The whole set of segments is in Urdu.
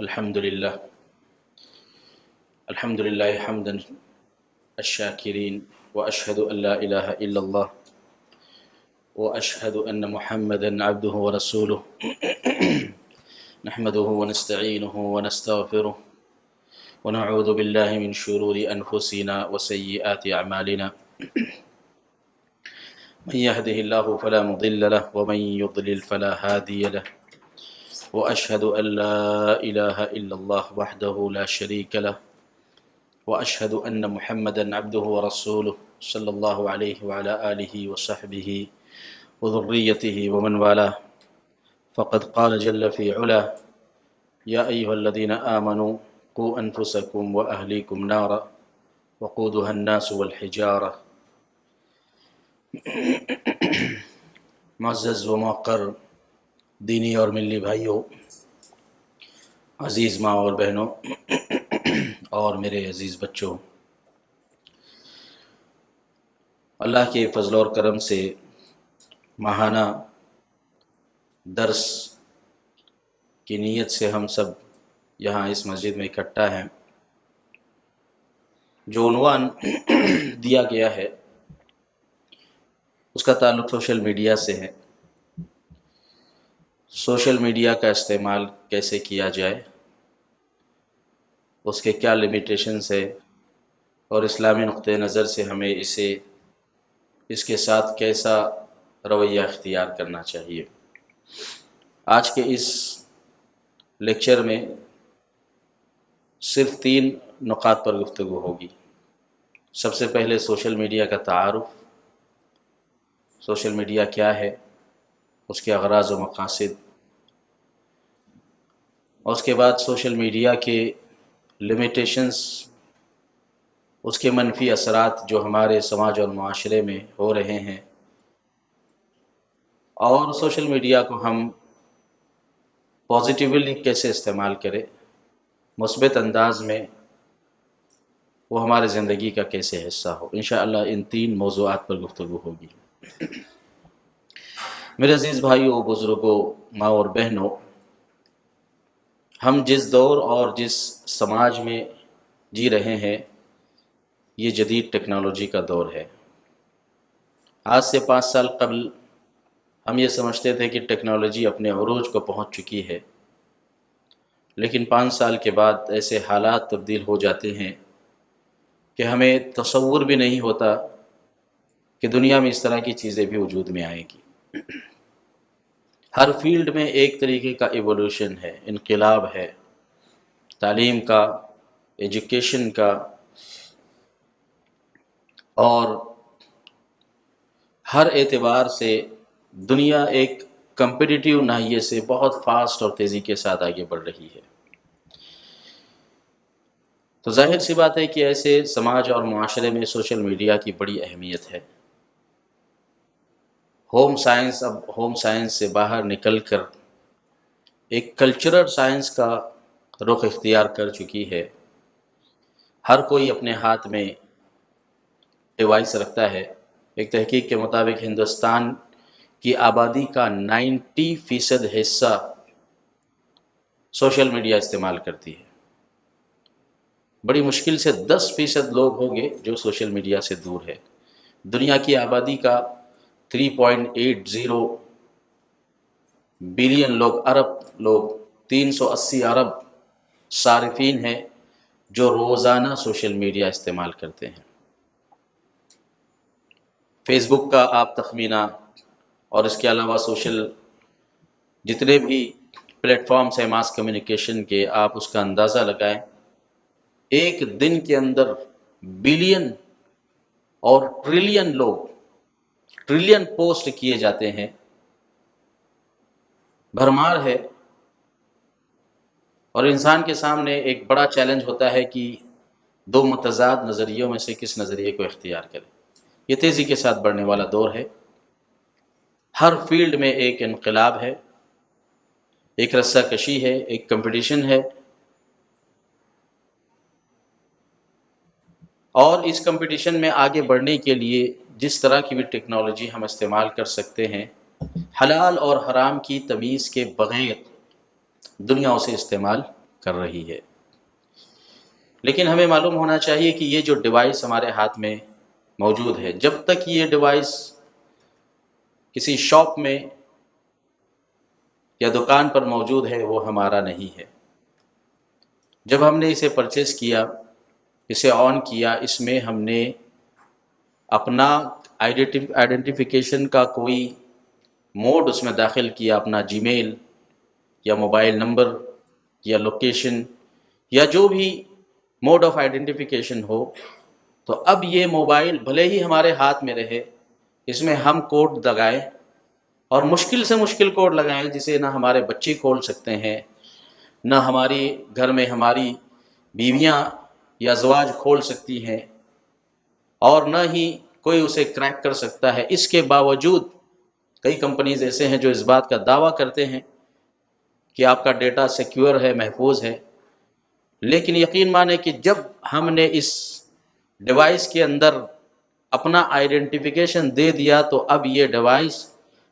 الحمد لله الحمد لله حمدا الشاكرين وأشهد أن لا إله إلا الله وأشهد أن محمدا عبده ورسوله نحمده ونستعينه ونستغفره ونعوذ بالله من شرور أنفسنا وسيئات أعمالنا من يهده الله فلا مضل له ومن يضلل فلا هادي له وأشهد أن لا إله إلا الله وحده لا شريك له وأشهد أن محمدا عبده ورسوله صلى الله عليه وعلى آله وصحبه وذريته ومن والاه فقد قال جل في علاه يا أيها الذين آمنوا قوا أنفسكم وأهليكم نارا وقودها الناس والحجارة. معزز و موقر دینی اور ملی بھائیوں، عزیز ماں اور بہنوں اور میرے عزیز بچوں، اللہ کے فضل اور کرم سے ماہانہ درس کی نیت سے ہم سب یہاں اس مسجد میں اکٹھا ہیں. جو عنوان دیا گیا ہے اس کا تعلق سوشل میڈیا سے ہے. سوشل میڈیا کا استعمال کیسے کیا جائے، اس کے کیا لیمیٹیشنز ہے، اور اسلامی نقطۂ نظر سے ہمیں اس کے ساتھ کیسا رویہ اختیار کرنا چاہیے. آج کے اس لیکچر میں صرف 3 نقاط پر گفتگو ہوگی. سب سے پہلے سوشل میڈیا کا تعارف، سوشل میڈیا کیا ہے، اس کے اغراض و مقاصد، اور اس کے بعد سوشل میڈیا کے لیمیٹیشنز، اس کے منفی اثرات جو ہمارے سماج اور معاشرے میں ہو رہے ہیں، اور سوشل میڈیا کو ہم پازیٹیولی کیسے استعمال کریں، مثبت انداز میں وہ ہمارے زندگی کا کیسے حصہ ہو. انشاءاللہ ان 3 موضوعات پر گفتگو ہوگی. میرے عزیز بھائیوں، بزرگوں، ماں اور بہنوں، ہم جس دور اور جس سماج میں جی رہے ہیں یہ جدید ٹیکنالوجی کا دور ہے. آج سے 5 سال قبل ہم یہ سمجھتے تھے کہ ٹیکنالوجی اپنے عروج کو پہنچ چکی ہے، لیکن 5 سال کے بعد ایسے حالات تبدیل ہو جاتے ہیں کہ ہمیں تصور بھی نہیں ہوتا کہ دنیا میں اس طرح کی چیزیں بھی وجود میں آئیں گی. ہر فیلڈ میں ایک طریقے کا ایوولوشن ہے، انقلاب ہے، تعلیم کا، ایجوکیشن کا، اور ہر اعتبار سے دنیا ایک کمپیٹیٹیو ناحیے سے بہت فاسٹ اور تیزی کے ساتھ آگے بڑھ رہی ہے. تو ظاہر سی بات ہے کہ ایسے سماج اور معاشرے میں سوشل میڈیا کی بڑی اہمیت ہے. ہوم سائنس سے باہر نکل کر ایک کلچرل سائنس کا رخ اختیار کر چکی ہے. ہر کوئی اپنے ہاتھ میں ڈیوائس رکھتا ہے. ایک تحقیق کے مطابق ہندوستان کی آبادی کا 90% حصہ سوشل میڈیا استعمال کرتی ہے. بڑی مشکل سے 10% لوگ ہوں گے جو سوشل میڈیا سے دور ہے. دنیا کی آبادی کا 3.80 بلین لوگ، ارب لوگ، 380 ارب صارفین ہیں جو روزانہ سوشل میڈیا استعمال کرتے ہیں. فیس بک کا آپ تخمینہ اور اس کے علاوہ سوشل جتنے بھی پلیٹ فارمز ہیں ماس کمیونیکیشن کے، آپ اس کا اندازہ لگائیں. ایک دن کے اندر بلین اور ٹریلین پوسٹ کیے جاتے ہیں. بھرمار ہے. اور انسان کے سامنے ایک بڑا چیلنج ہوتا ہے کہ 2 متضاد نظریوں میں سے کس نظریے کو اختیار کرے. یہ تیزی کے ساتھ بڑھنے والا دور ہے. ہر فیلڈ میں ایک انقلاب ہے، ایک رسہ کشی ہے، ایک کمپٹیشن ہے، اور اس کمپٹیشن میں آگے بڑھنے کے لیے جس طرح کی بھی ٹیکنالوجی ہم استعمال کر سکتے ہیں، حلال اور حرام کی تمیز کے بغیر دنیا اسے استعمال کر رہی ہے۔ لیکن ہمیں معلوم ہونا چاہیے کہ یہ جو ڈیوائس ہمارے ہاتھ میں موجود ہے، جب تک یہ ڈیوائس کسی شاپ میں یا دکان پر موجود ہے وہ ہمارا نہیں ہے۔ جب ہم نے اسے پرچیز کیا، اسے آن کیا، اس میں ہم نے اپنا آئیڈینٹیفیکیشن کا کوئی موڈ اس میں داخل کیا، اپنا جی میل یا موبائل نمبر یا لوکیشن یا جو بھی موڈ آف آئیڈینٹیفیکیشن ہو، تو اب یہ موبائل بھلے ہی ہمارے ہاتھ میں رہے، اس میں ہم کوڈ لگائیں اور مشکل سے مشکل کوڈ لگائیں جسے نہ ہمارے بچے کھول سکتے ہیں، نہ ہماری گھر میں ہماری بیویاں یا ازواج کھول سکتی ہیں، اور نہ ہی کوئی اسے کریک کر سکتا ہے۔ اس کے باوجود کئی کمپنیز ایسے ہیں جو اس بات کا دعویٰ کرتے ہیں کہ آپ کا ڈیٹا سیکیور ہے، محفوظ ہے، لیکن یقین مانیں کہ جب ہم نے اس ڈیوائس کے اندر اپنا آئیڈینٹیفیکیشن دے دیا تو اب یہ ڈیوائس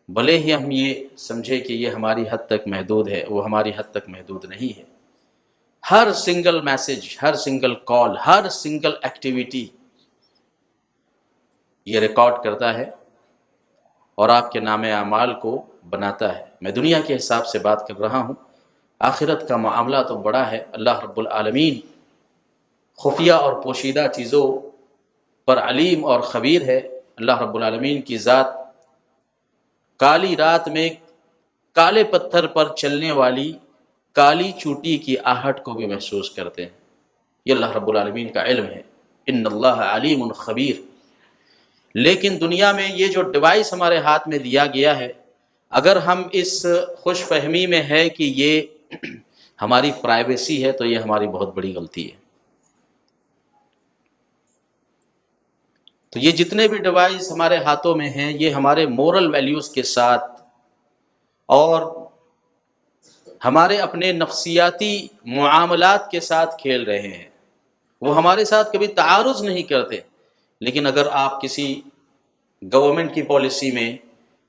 بھلے ہی ہم یہ سمجھے کہ یہ ہماری حد تک محدود ہے، وہ ہماری حد تک محدود نہیں ہے۔ ہر سنگل میسج، ہر سنگل کال، ہر سنگل ایکٹیویٹی یہ ریکارڈ کرتا ہے اور آپ کے نام اعمال کو بناتا ہے۔ میں دنیا کے حساب سے بات کر رہا ہوں، آخرت کا معاملہ تو بڑا ہے۔ اللہ رب العالمین خفیہ اور پوشیدہ چیزوں پر علیم اور خبیر ہے۔ اللہ رب العالمین کی ذات کالی رات میں کالے پتھر پر چلنے والی کالی چوٹی کی آہٹ کو بھی محسوس کرتے ہیں۔ یہ اللہ رب العالمین کا علم ہے۔ ان اللہ علیم خبیر۔ لیکن دنیا میں یہ جو ڈیوائس ہمارے ہاتھ میں دیا گیا ہے، اگر ہم اس خوش فہمی میں ہے کہ یہ ہماری پرائیویسی ہے تو یہ ہماری بہت بڑی غلطی ہے۔ تو یہ جتنے بھی ڈیوائس ہمارے ہاتھوں میں ہیں یہ ہمارے مورل ویلیوز کے ساتھ اور ہمارے اپنے نفسیاتی معاملات کے ساتھ کھیل رہے ہیں۔ وہ ہمارے ساتھ کبھی تعارض نہیں کرتے، لیکن اگر آپ کسی گورنمنٹ کی پالیسی میں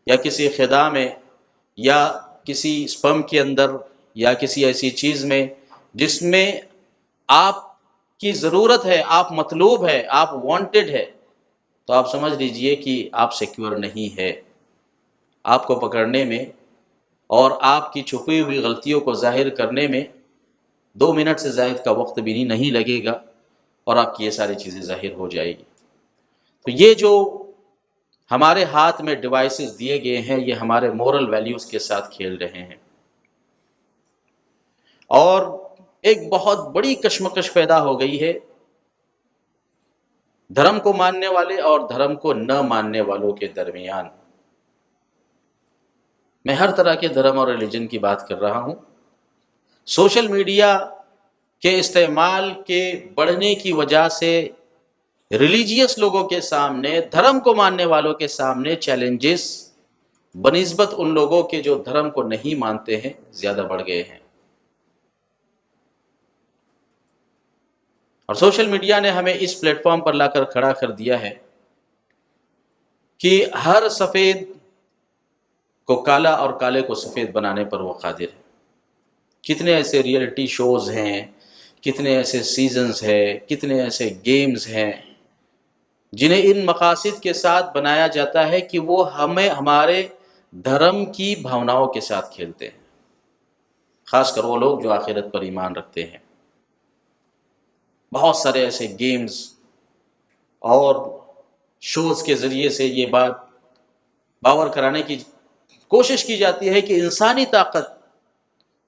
یا کسی خدا میں یا کسی اسپم کے اندر یا کسی ایسی چیز میں جس میں آپ کی ضرورت ہے، آپ مطلوب ہے، آپ وانٹڈ ہے، تو آپ سمجھ لیجئے کہ آپ سیکیور نہیں ہے۔ آپ کو پکڑنے میں اور آپ کی چھپی ہوئی غلطیوں کو ظاہر کرنے میں 2 منٹ سے زائد کا وقت بھی نہیں لگے گا اور آپ کی یہ ساری چیزیں ظاہر ہو جائے گی۔ تو یہ جو ہمارے ہاتھ میں ڈیوائسز دیے گئے ہیں یہ ہمارے مورل ویلیوز کے ساتھ کھیل رہے ہیں، اور ایک بہت بڑی کشمکش پیدا ہو گئی ہے دھرم کو ماننے والے اور دھرم کو نہ ماننے والوں کے درمیان۔ میں ہر طرح کے دھرم اور ریلیجن کی بات کر رہا ہوں۔ سوشل میڈیا کے استعمال کے بڑھنے کی وجہ سے ریلیجیس لوگوں کے سامنے، دھرم کو ماننے والوں کے سامنے چیلنجز بنسبت ان لوگوں کے جو دھرم کو نہیں مانتے ہیں زیادہ بڑھ گئے ہیں۔ اور سوشل میڈیا نے ہمیں اس پلیٹ فارم پر لا کر کھڑا کر دیا ہے کہ ہر سفید کو کالا اور کالے کو سفید بنانے پر وہ قادر ہے۔ کتنے ایسے ریئلٹی شوز ہیں، کتنے ایسے سیزنز ہیں، کتنے ایسے گیمز ہیں جنہیں ان مقاصد کے ساتھ بنایا جاتا ہے کہ وہ ہمیں ہمارے دھرم کی بھاوناؤں کے ساتھ کھیلتے ہیں، خاص کر وہ لوگ جو آخرت پر ایمان رکھتے ہیں۔ بہت سارے ایسے گیمز اور شوز کے ذریعے سے یہ بات باور کرانے کی کوشش کی جاتی ہے کہ انسانی طاقت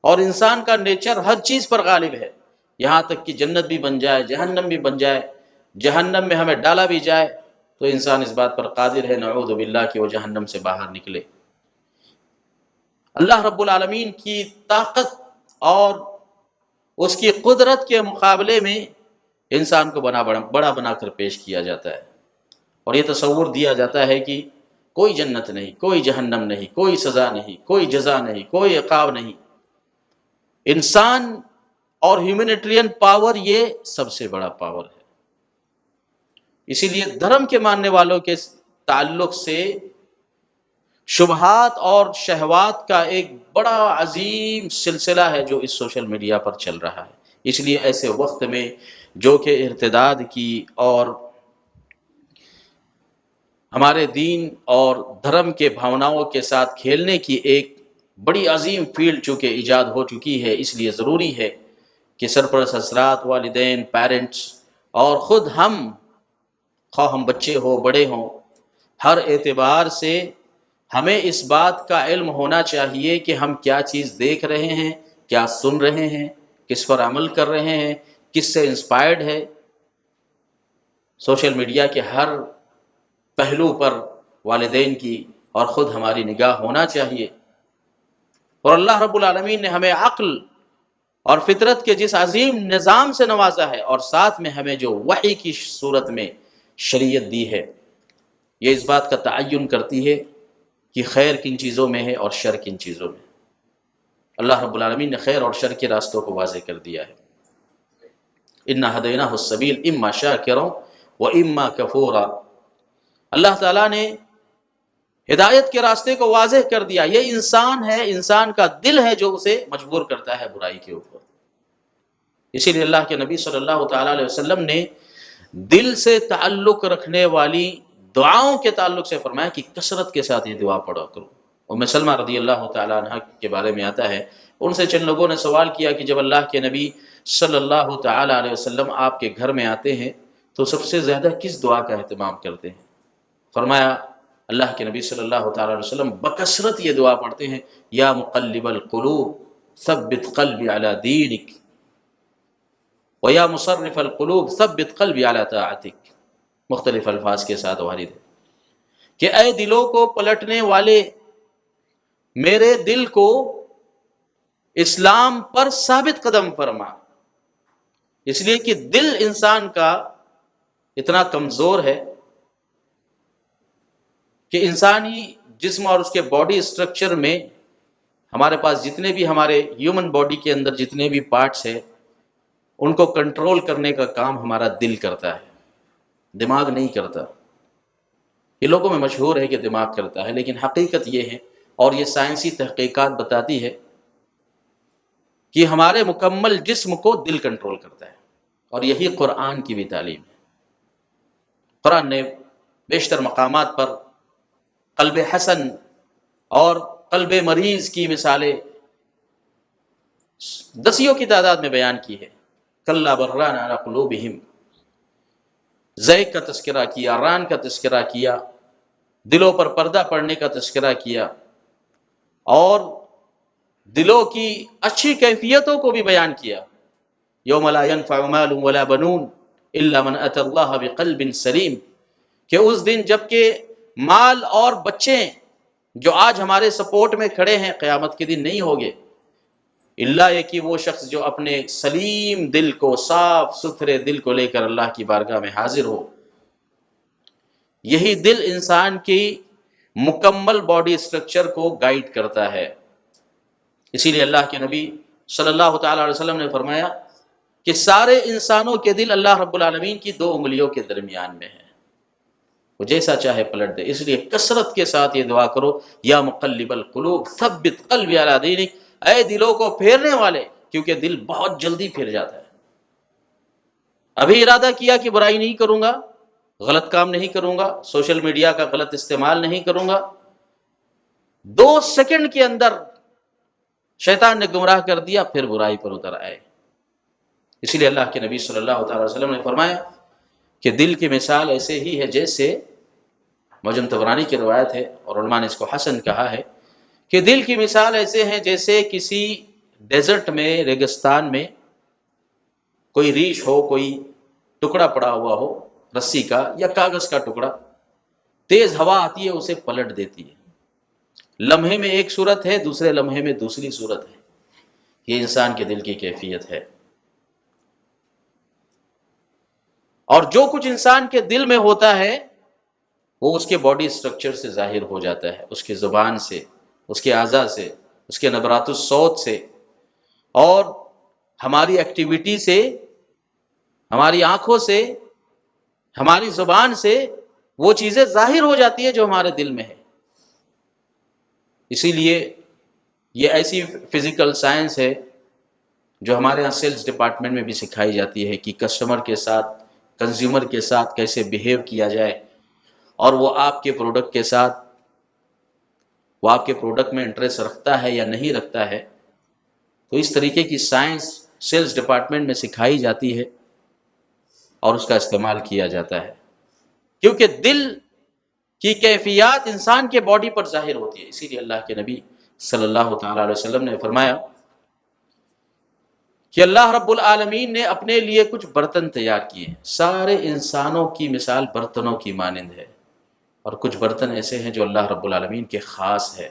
اور انسان کا نیچر ہر چیز پر غالب ہے، یہاں تک کہ جنت بھی بن جائے، جہنم بھی بن جائے، جہنم میں ہمیں ڈالا بھی جائے تو انسان اس بات پر قادر ہے، نعوذ باللہ، کہ وہ جہنم سے باہر نکلے۔ اللہ رب العالمین کی طاقت اور اس کی قدرت کے مقابلے میں انسان کو بڑا بنا کر پیش کیا جاتا ہے، اور یہ تصور دیا جاتا ہے کہ کوئی جنت نہیں، کوئی جہنم نہیں، کوئی سزا نہیں، کوئی جزا نہیں، کوئی عقاب نہیں۔ انسان اور ہیومینیٹرین پاور یہ سب سے بڑا پاور ہے۔ اسی لیے دھرم کے ماننے والوں کے تعلق سے شبہات اور شہوات کا ایک بڑا عظیم سلسلہ ہے جو اس سوشل میڈیا پر چل رہا ہے۔ اس لیے ایسے وقت میں جو کہ ارتداد کی اور ہمارے دین اور دھرم کے بھاوناؤں کے ساتھ کھیلنے کی ایک بڑی عظیم فیلڈ چونکہ ایجاد ہو چکی ہے، اس لیے ضروری ہے کہ سرپرست حضرات، والدین، پیرنٹس اور خود خواہ ہم بچے ہو بڑے ہوں، ہر اعتبار سے ہمیں اس بات کا علم ہونا چاہیے کہ ہم کیا چیز دیکھ رہے ہیں، کیا سن رہے ہیں، کس پر عمل کر رہے ہیں، کس سے انسپائرڈ ہے۔ سوشل میڈیا کے ہر پہلو پر والدین کی اور خود ہماری نگاہ ہونا چاہیے۔ اور اللہ رب العالمین نے ہمیں عقل اور فطرت کے جس عظیم نظام سے نوازا ہے، اور ساتھ میں ہمیں جو وحی کی صورت میں شریعت دی ہے، یہ اس بات کا تعین کرتی ہے کہ خیر کن چیزوں میں ہے اور شر کن چیزوں میں۔ اللہ رب العالمین نے خیر اور شر کے راستوں کو واضح کر دیا ہے۔ اِنَّا هَدَيْنَاهُ السَّبِيلَ إِمَّا شَاكِرًا وَإِمَّا كَفُورًا۔ اللہ تعالیٰ نے ہدایت کے راستے کو واضح کر دیا۔ یہ انسان ہے، انسان کا دل ہے جو اسے مجبور کرتا ہے برائی کے اوپر۔ اسی لیے اللہ کے نبی صلی اللہ تعالیٰ علیہ وسلم نے دل سے تعلق رکھنے والی دعاؤں کے تعلق سے فرمایا کہ کثرت کے ساتھ یہ دعا پڑھا کرو۔ ام سلمہ رضی اللہ تعالیٰ عنہ کے بارے میں آتا ہے، ان سے چند لوگوں نے سوال کیا کہ جب اللہ کے نبی صلی اللہ تعالیٰ علیہ وسلم آپ کے گھر میں آتے ہیں تو سب سے زیادہ کس دعا کا اہتمام کرتے ہیں؟ فرمایا اللہ کے نبی صلی اللہ تعالیٰ علیہ وسلم بکثرت یہ دعا پڑھتے ہیں، یا مقلب القلوب ثبت قلبی علی دینک وَيَا مُصَرِّفَ الْقُلُوبِ ثَبِّتْ قَلْبِي عَلَىٰ طَاعَتِكَ۔ مختلف الفاظ کے ساتھ وارد ہے کہ اے دلوں کو پلٹنے والے، میرے دل کو اسلام پر ثابت قدم فرما۔ اس لیے کہ دل انسان کا اتنا کمزور ہے کہ انسانی جسم اور اس کے باڈی اسٹرکچر میں ہمارے پاس جتنے بھی ہمارے ہیومن باڈی کے اندر جتنے بھی پارٹس ہیں، ان کو کنٹرول کرنے کا کام ہمارا دل کرتا ہے، دماغ نہیں کرتا۔ یہ لوگوں میں مشہور ہے کہ دماغ کرتا ہے، لیکن حقیقت یہ ہے، اور یہ سائنسی تحقیقات بتاتی ہے، کہ ہمارے مکمل جسم کو دل کنٹرول کرتا ہے، اور یہی قرآن کی بھی تعلیم ہے۔ قرآن نے بیشتر مقامات پر قلب حسن اور قلب مریض کی مثالیں دسیوں کی تعداد میں بیان کی ہے۔ کلا بران علی قلوبہم، ضیق کا تذکرہ کیا، ران کا تذکرہ کیا، دلوں پر پردہ پڑنے کا تذکرہ کیا، اور دلوں کی اچھی کیفیتوں کو بھی بیان کیا۔ یوم لا ينفع مال ولا بنون الا من اتى اللہ بقلب سلیم، کہ اس دن جب کہ مال اور بچے جو آج ہمارے سپورٹ میں کھڑے ہیں قیامت کے دن نہیں ہوگے، اللہ یہ کہ وہ شخص جو اپنے سلیم دل کو، صاف ستھرے دل کو لے کر اللہ کی بارگاہ میں حاضر ہو۔ یہی دل انسان کی مکمل باڈی اسٹرکچر کو گائیڈ کرتا ہے۔ اسی لیے اللہ کے نبی صلی اللہ تعالیٰ علیہ وسلم نے فرمایا کہ سارے انسانوں کے دل اللہ رب العالمین کی 2 انگلیوں کے درمیان میں ہے، وہ جیسا چاہے پلٹ دے۔ اس لیے کثرت کے ساتھ یہ دعا کرو، یا مقلب القلوب ثبت قلبی علی دینک، اے دلوں کو پھیرنے والے، کیونکہ دل بہت جلدی پھر جاتا ہے۔ ابھی ارادہ کیا کہ برائی نہیں کروں گا، غلط کام نہیں کروں گا، سوشل میڈیا کا غلط استعمال نہیں کروں گا، 2 سیکنڈ کے اندر شیطان نے گمراہ کر دیا، پھر برائی پر اتر آئے۔ اسی لیے اللہ کے نبی صلی اللہ تعالی وسلم نے فرمایا کہ دل کی مثال ایسے ہی ہے جیسے، معجم طبرانی کی روایت ہے اور علماء نے اس کو حسن کہا ہے، کہ دل کی مثال ایسے ہیں جیسے کسی ڈیزرٹ میں، ریگستان میں کوئی ریش ہو، کوئی ٹکڑا پڑا ہوا ہو رسی کا یا کاغذ کا ٹکڑا، تیز ہوا آتی ہے اسے پلٹ دیتی ہے، لمحے میں ایک صورت ہے، دوسرے لمحے میں دوسری صورت ہے۔ یہ انسان کے دل کی کیفیت ہے، اور جو کچھ انسان کے دل میں ہوتا ہے وہ اس کے باڈی اسٹرکچر سے ظاہر ہو جاتا ہے، اس کے زبان سے، اس کے اعضاء سے، اس کے نبرات الصوت سے، اور ہماری ایکٹیویٹی سے، ہماری آنکھوں سے، ہماری زبان سے وہ چیزیں ظاہر ہو جاتی ہیں جو ہمارے دل میں ہے۔ اسی لیے یہ ایسی فزیکل سائنس ہے جو ہمارے یہاں سیلز ڈپارٹمنٹ میں بھی سکھائی جاتی ہے کہ کسٹمر کے ساتھ، کنزیومر کے ساتھ کیسے بیہیو کیا جائے، اور وہ آپ کے پروڈکٹ کے ساتھ، وہ آپ کے پروڈکٹ میں انٹرسٹ رکھتا ہے یا نہیں رکھتا ہے. تو اس طریقے کی سائنس سیلز ڈپارٹمنٹ میں سکھائی جاتی ہے اور اس کا استعمال کیا جاتا ہے، کیونکہ دل کی کیفیات انسان کے باڈی پر ظاہر ہوتی ہے. اسی لیے اللہ کے نبی صلی اللہ تعالی علیہ وسلم نے فرمایا کہ اللہ رب العالمین نے اپنے لیے کچھ برتن تیار کیے ہیں، سارے انسانوں کی مثال برتنوں کی مانند ہے، اور کچھ برتن ایسے ہیں جو اللہ رب العالمین کے خاص ہے.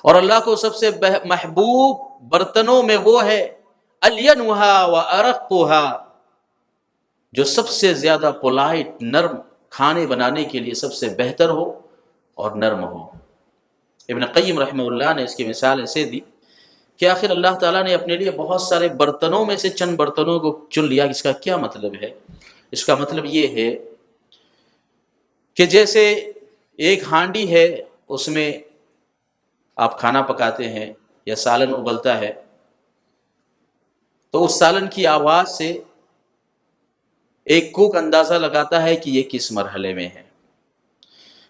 اور اللہ کو سب سے محبوب برتنوں میں وہ ہے الینھا وارقھا، جو سب سے زیادہ پولائٹ، نرم، کھانے بنانے کے لیے سب سے بہتر ہو اور نرم ہو. ابن قیم رحمہ اللہ نے اس کی مثال ایسے دی کہ آخر اللہ تعالیٰ نے اپنے لیے بہت سارے برتنوں میں سے چند برتنوں کو چن لیا. اس کا کیا مطلب ہے؟ اس کا مطلب یہ ہے کہ جیسے ایک ہانڈی ہے، اس میں آپ کھانا پکاتے ہیں یا سالن ابلتا ہے، تو اس سالن کی آواز سے ایک کوک اندازہ لگاتا ہے کہ یہ کس مرحلے میں ہے.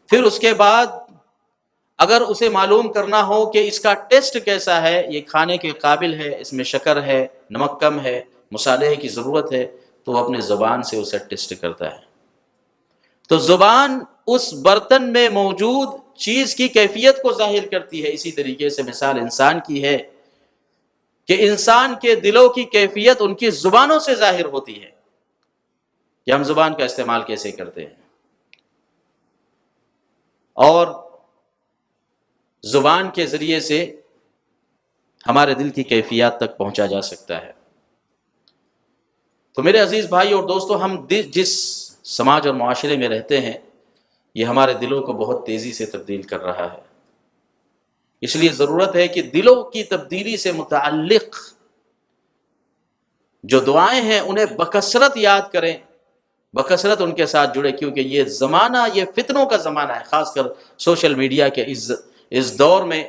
پھر اس کے بعد اگر اسے معلوم کرنا ہو کہ اس کا ٹیسٹ کیسا ہے، یہ کھانے کے قابل ہے، اس میں شکر ہے، نمک کم ہے، مصالحے کی ضرورت ہے، تو وہ اپنے زبان سے اسے ٹیسٹ کرتا ہے. تو زبان اس برتن میں موجود چیز کی کیفیت کو ظاہر کرتی ہے. اسی طریقے سے مثال انسان کی ہے کہ انسان کے دلوں کی کیفیت ان کی زبانوں سے ظاہر ہوتی ہے کہ ہم زبان کا استعمال کیسے کرتے ہیں، اور زبان کے ذریعے سے ہمارے دل کی کیفیات تک پہنچا جا سکتا ہے. تو میرے عزیز بھائی اور دوستو، ہم جس سماج اور معاشرے میں رہتے ہیں، یہ ہمارے دلوں کو بہت تیزی سے تبدیل کر رہا ہے. اس لیے ضرورت ہے کہ دلوں کی تبدیلی سے متعلق جو دعائیں ہیں انہیں بکثرت یاد کریں، بکثرت ان کے ساتھ جڑے، کیونکہ یہ زمانہ، یہ فتنوں کا زمانہ ہے، خاص کر سوشل میڈیا کے اس دور میں،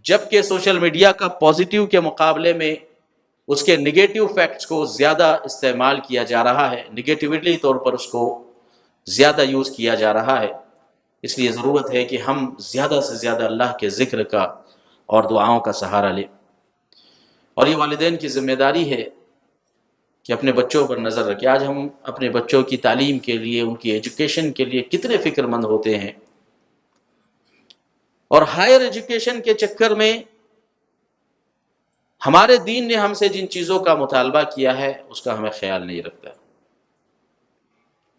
جبکہ سوشل میڈیا کا پازیٹیو کے مقابلے میں اس کے نگیٹیو فیکٹس کو زیادہ استعمال کیا جا رہا ہے، نگیٹیوٹی طور پر اس کو زیادہ یوز کیا جا رہا ہے. اس لیے ضرورت ہے کہ ہم زیادہ سے زیادہ اللہ کے ذکر کا اور دعاؤں کا سہارا لیں. اور یہ والدین کی ذمہ داری ہے کہ اپنے بچوں پر نظر رکھیں. آج ہم اپنے بچوں کی تعلیم کے لیے، ان کی ایجوکیشن کے لیے کتنے فکر مند ہوتے ہیں، اور ہائر ایجوکیشن کے چکر میں ہمارے دین نے ہم سے جن چیزوں کا مطالبہ کیا ہے اس کا ہمیں خیال نہیں رکھتا.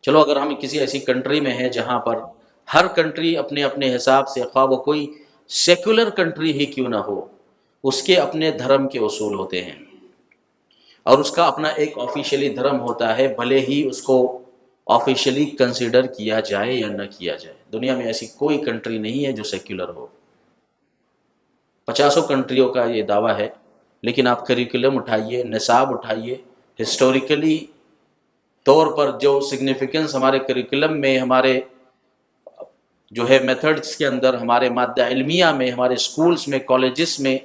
چلو اگر ہم کسی ایسی کنٹری میں ہیں جہاں پر ہر کنٹری اپنے اپنے حساب سے، خواہ وہ کوئی سیکولر کنٹری ہی کیوں نہ ہو، اس کے اپنے دھرم کے اصول ہوتے ہیں، اور اس کا اپنا ایک آفیشیلی دھرم ہوتا ہے، بھلے ہی اس کو آفیشیلی کنسیڈر کیا جائے یا نہ کیا جائے. دنیا میں ایسی کوئی کنٹری نہیں ہے جو سیکولر ہو. 50 کنٹریوں کا یہ دعویٰ ہے، لیکن آپ کریکولم اٹھائیے، نصاب اٹھائیے، ہسٹوریکلی طور پر جو سگنیفیکنس ہمارے کریکولم میں، ہمارے جو ہے میتھڈس کے اندر، ہمارے مادہ علمیہ میں، ہمارے سکولز میں، کالجز میں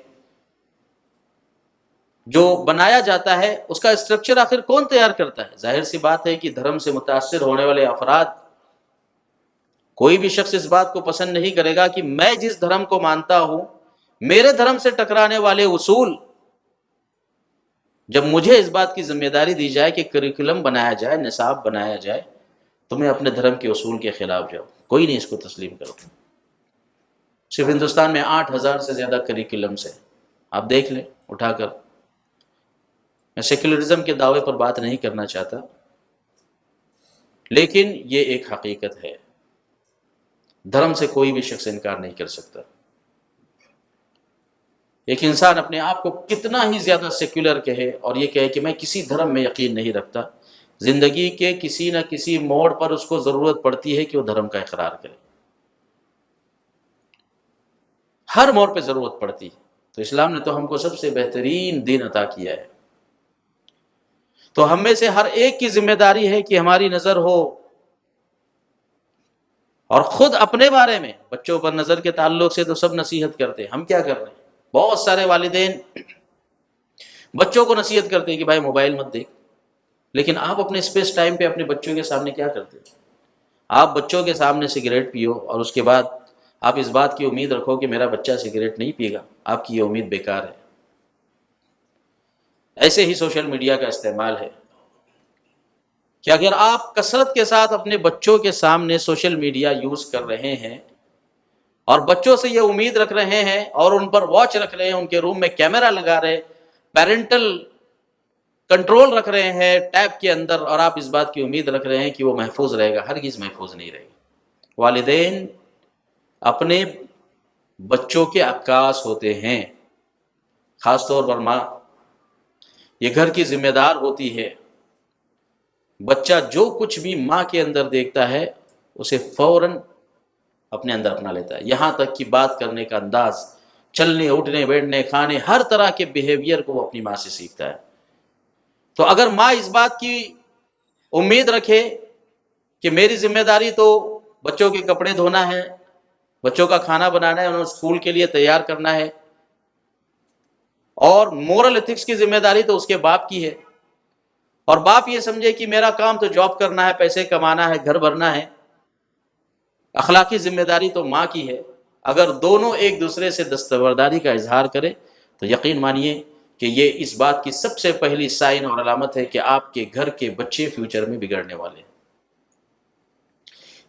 جو بنایا جاتا ہے، اس کا اسٹرکچر آخر کون تیار کرتا ہے؟ ظاہر سی بات ہے کہ دھرم سے متاثر ہونے والے افراد، کوئی بھی شخص اس بات کو پسند نہیں کرے گا کہ میں جس دھرم کو مانتا ہوں، میرے دھرم سے ٹکرانے والے اصول، جب مجھے اس بات کی ذمہ داری دی جائے کہ کریکولم بنایا جائے، نصاب بنایا جائے، تو میں اپنے دھرم کے اصول کے خلاف جاؤں. کوئی نہیں اس کو تسلیم کرتا. صرف ہندوستان میں 8,000 سے زیادہ کریکولمس ہیں، آپ دیکھ لیں اٹھا کر. میں سیکولرزم کے دعوے پر بات نہیں کرنا چاہتا، لیکن یہ ایک حقیقت ہے، دھرم سے کوئی بھی شخص انکار نہیں کر سکتا. ایک انسان اپنے آپ کو کتنا ہی زیادہ سیکولر کہے اور یہ کہے کہ میں کسی دھرم میں یقین نہیں رکھتا، زندگی کے کسی نہ کسی موڑ پر اس کو ضرورت پڑتی ہے کہ وہ دھرم کا اقرار کرے. ہر موڑ پہ ضرورت پڑتی ہے. تو اسلام نے تو ہم کو سب سے بہترین دین عطا کیا ہے. تو ہم میں سے ہر ایک کی ذمہ داری ہے کہ ہماری نظر ہو اور خود اپنے بارے میں بچوں پر نظر کے تعلق سے تو سب نصیحت کرتے ہیں، ہم کیا کر رہے ہیں؟ بہت سارے والدین بچوں کو نصیحت کرتے ہیں کہ بھائی موبائل مت دیکھ، لیکن آپ اپنے اسپیس ٹائم پہ اپنے بچوں کے سامنے کیا کرتے ہیں؟ آپ بچوں کے سامنے سگریٹ پیو اور اس کے بعد آپ اس بات کی امید رکھو کہ میرا بچہ سگریٹ نہیں پیے گا، آپ کی یہ امید بیکار ہے۔ ایسے ہی سوشل میڈیا کا استعمال ہے کہ اگر آپ کثرت کے ساتھ اپنے بچوں کے سامنے سوشل میڈیا یوز کر رہے ہیں اور بچوں سے یہ امید رکھ رہے ہیں اور ان پر واچ رکھ رہے ہیں، ان کے روم میں کیمرہ لگا رہے، پیرنٹل کنٹرول رکھ رہے ہیں ٹیب کے اندر، اور آپ اس بات کی امید رکھ رہے ہیں کہ وہ محفوظ رہے گا، ہرگز محفوظ نہیں رہے گا۔ والدین اپنے بچوں کے عکاس ہوتے ہیں، خاص طور پر ماں یہ گھر کی ذمہ دار ہوتی ہے۔ بچہ جو کچھ بھی ماں کے اندر دیکھتا ہے اسے فوراً اپنے اندر اپنا لیتا ہے، یہاں تک کہ بات کرنے کا انداز، چلنے اٹھنے بیٹھنے کھانے، ہر طرح کے بیہیویئر کو وہ اپنی ماں سے سیکھتا ہے۔ تو اگر ماں اس بات کی امید رکھے کہ میری ذمہ داری تو بچوں کے کپڑے دھونا ہے، بچوں کا کھانا بنانا ہے، انہیں اسکول کے لیے تیار کرنا ہے، اور مورل ایتھکس کی ذمہ داری تو اس کے باپ کی ہے، اور باپ یہ سمجھے کہ میرا کام تو جاب کرنا ہے، پیسے کمانا ہے، گھر بھرنا ہے، اخلاقی ذمہ داری تو ماں کی ہے، اگر دونوں ایک دوسرے سے دستبرداری کا اظہار کرے تو یقین مانیے کہ یہ اس بات کی سب سے پہلی سائن اور علامت ہے کہ آپ کے گھر کے بچے فیوچر میں بگڑنے والے ہیں۔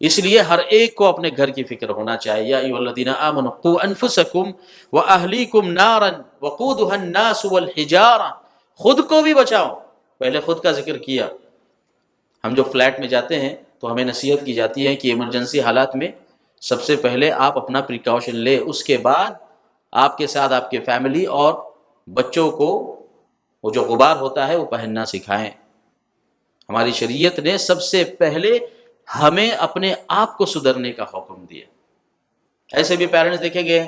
اس لیے ہر ایک کو اپنے گھر کی فکر ہونا چاہیے۔ یا ایھا الذین آمنوا قوا انفسکم واہلیکم نارا وقودھا الناس والحجارہ، خود کو بھی بچاؤ، پہلے خود کا ذکر کیا۔ ہم جو فلیٹ میں جاتے ہیں تو ہمیں نصیحت کی جاتی ہے کہ ایمرجنسی حالات میں سب سے پہلے آپ اپنا پریکاشن لیں، اس کے بعد آپ کے ساتھ آپ کے فیملی اور بچوں کو وہ جو غبار ہوتا ہے وہ پہننا سکھائیں۔ ہماری شریعت نے سب سے پہلے ہمیں اپنے آپ کو سدھرنے کا حکم دیا۔ ایسے بھی پیرنٹس دیکھے گئے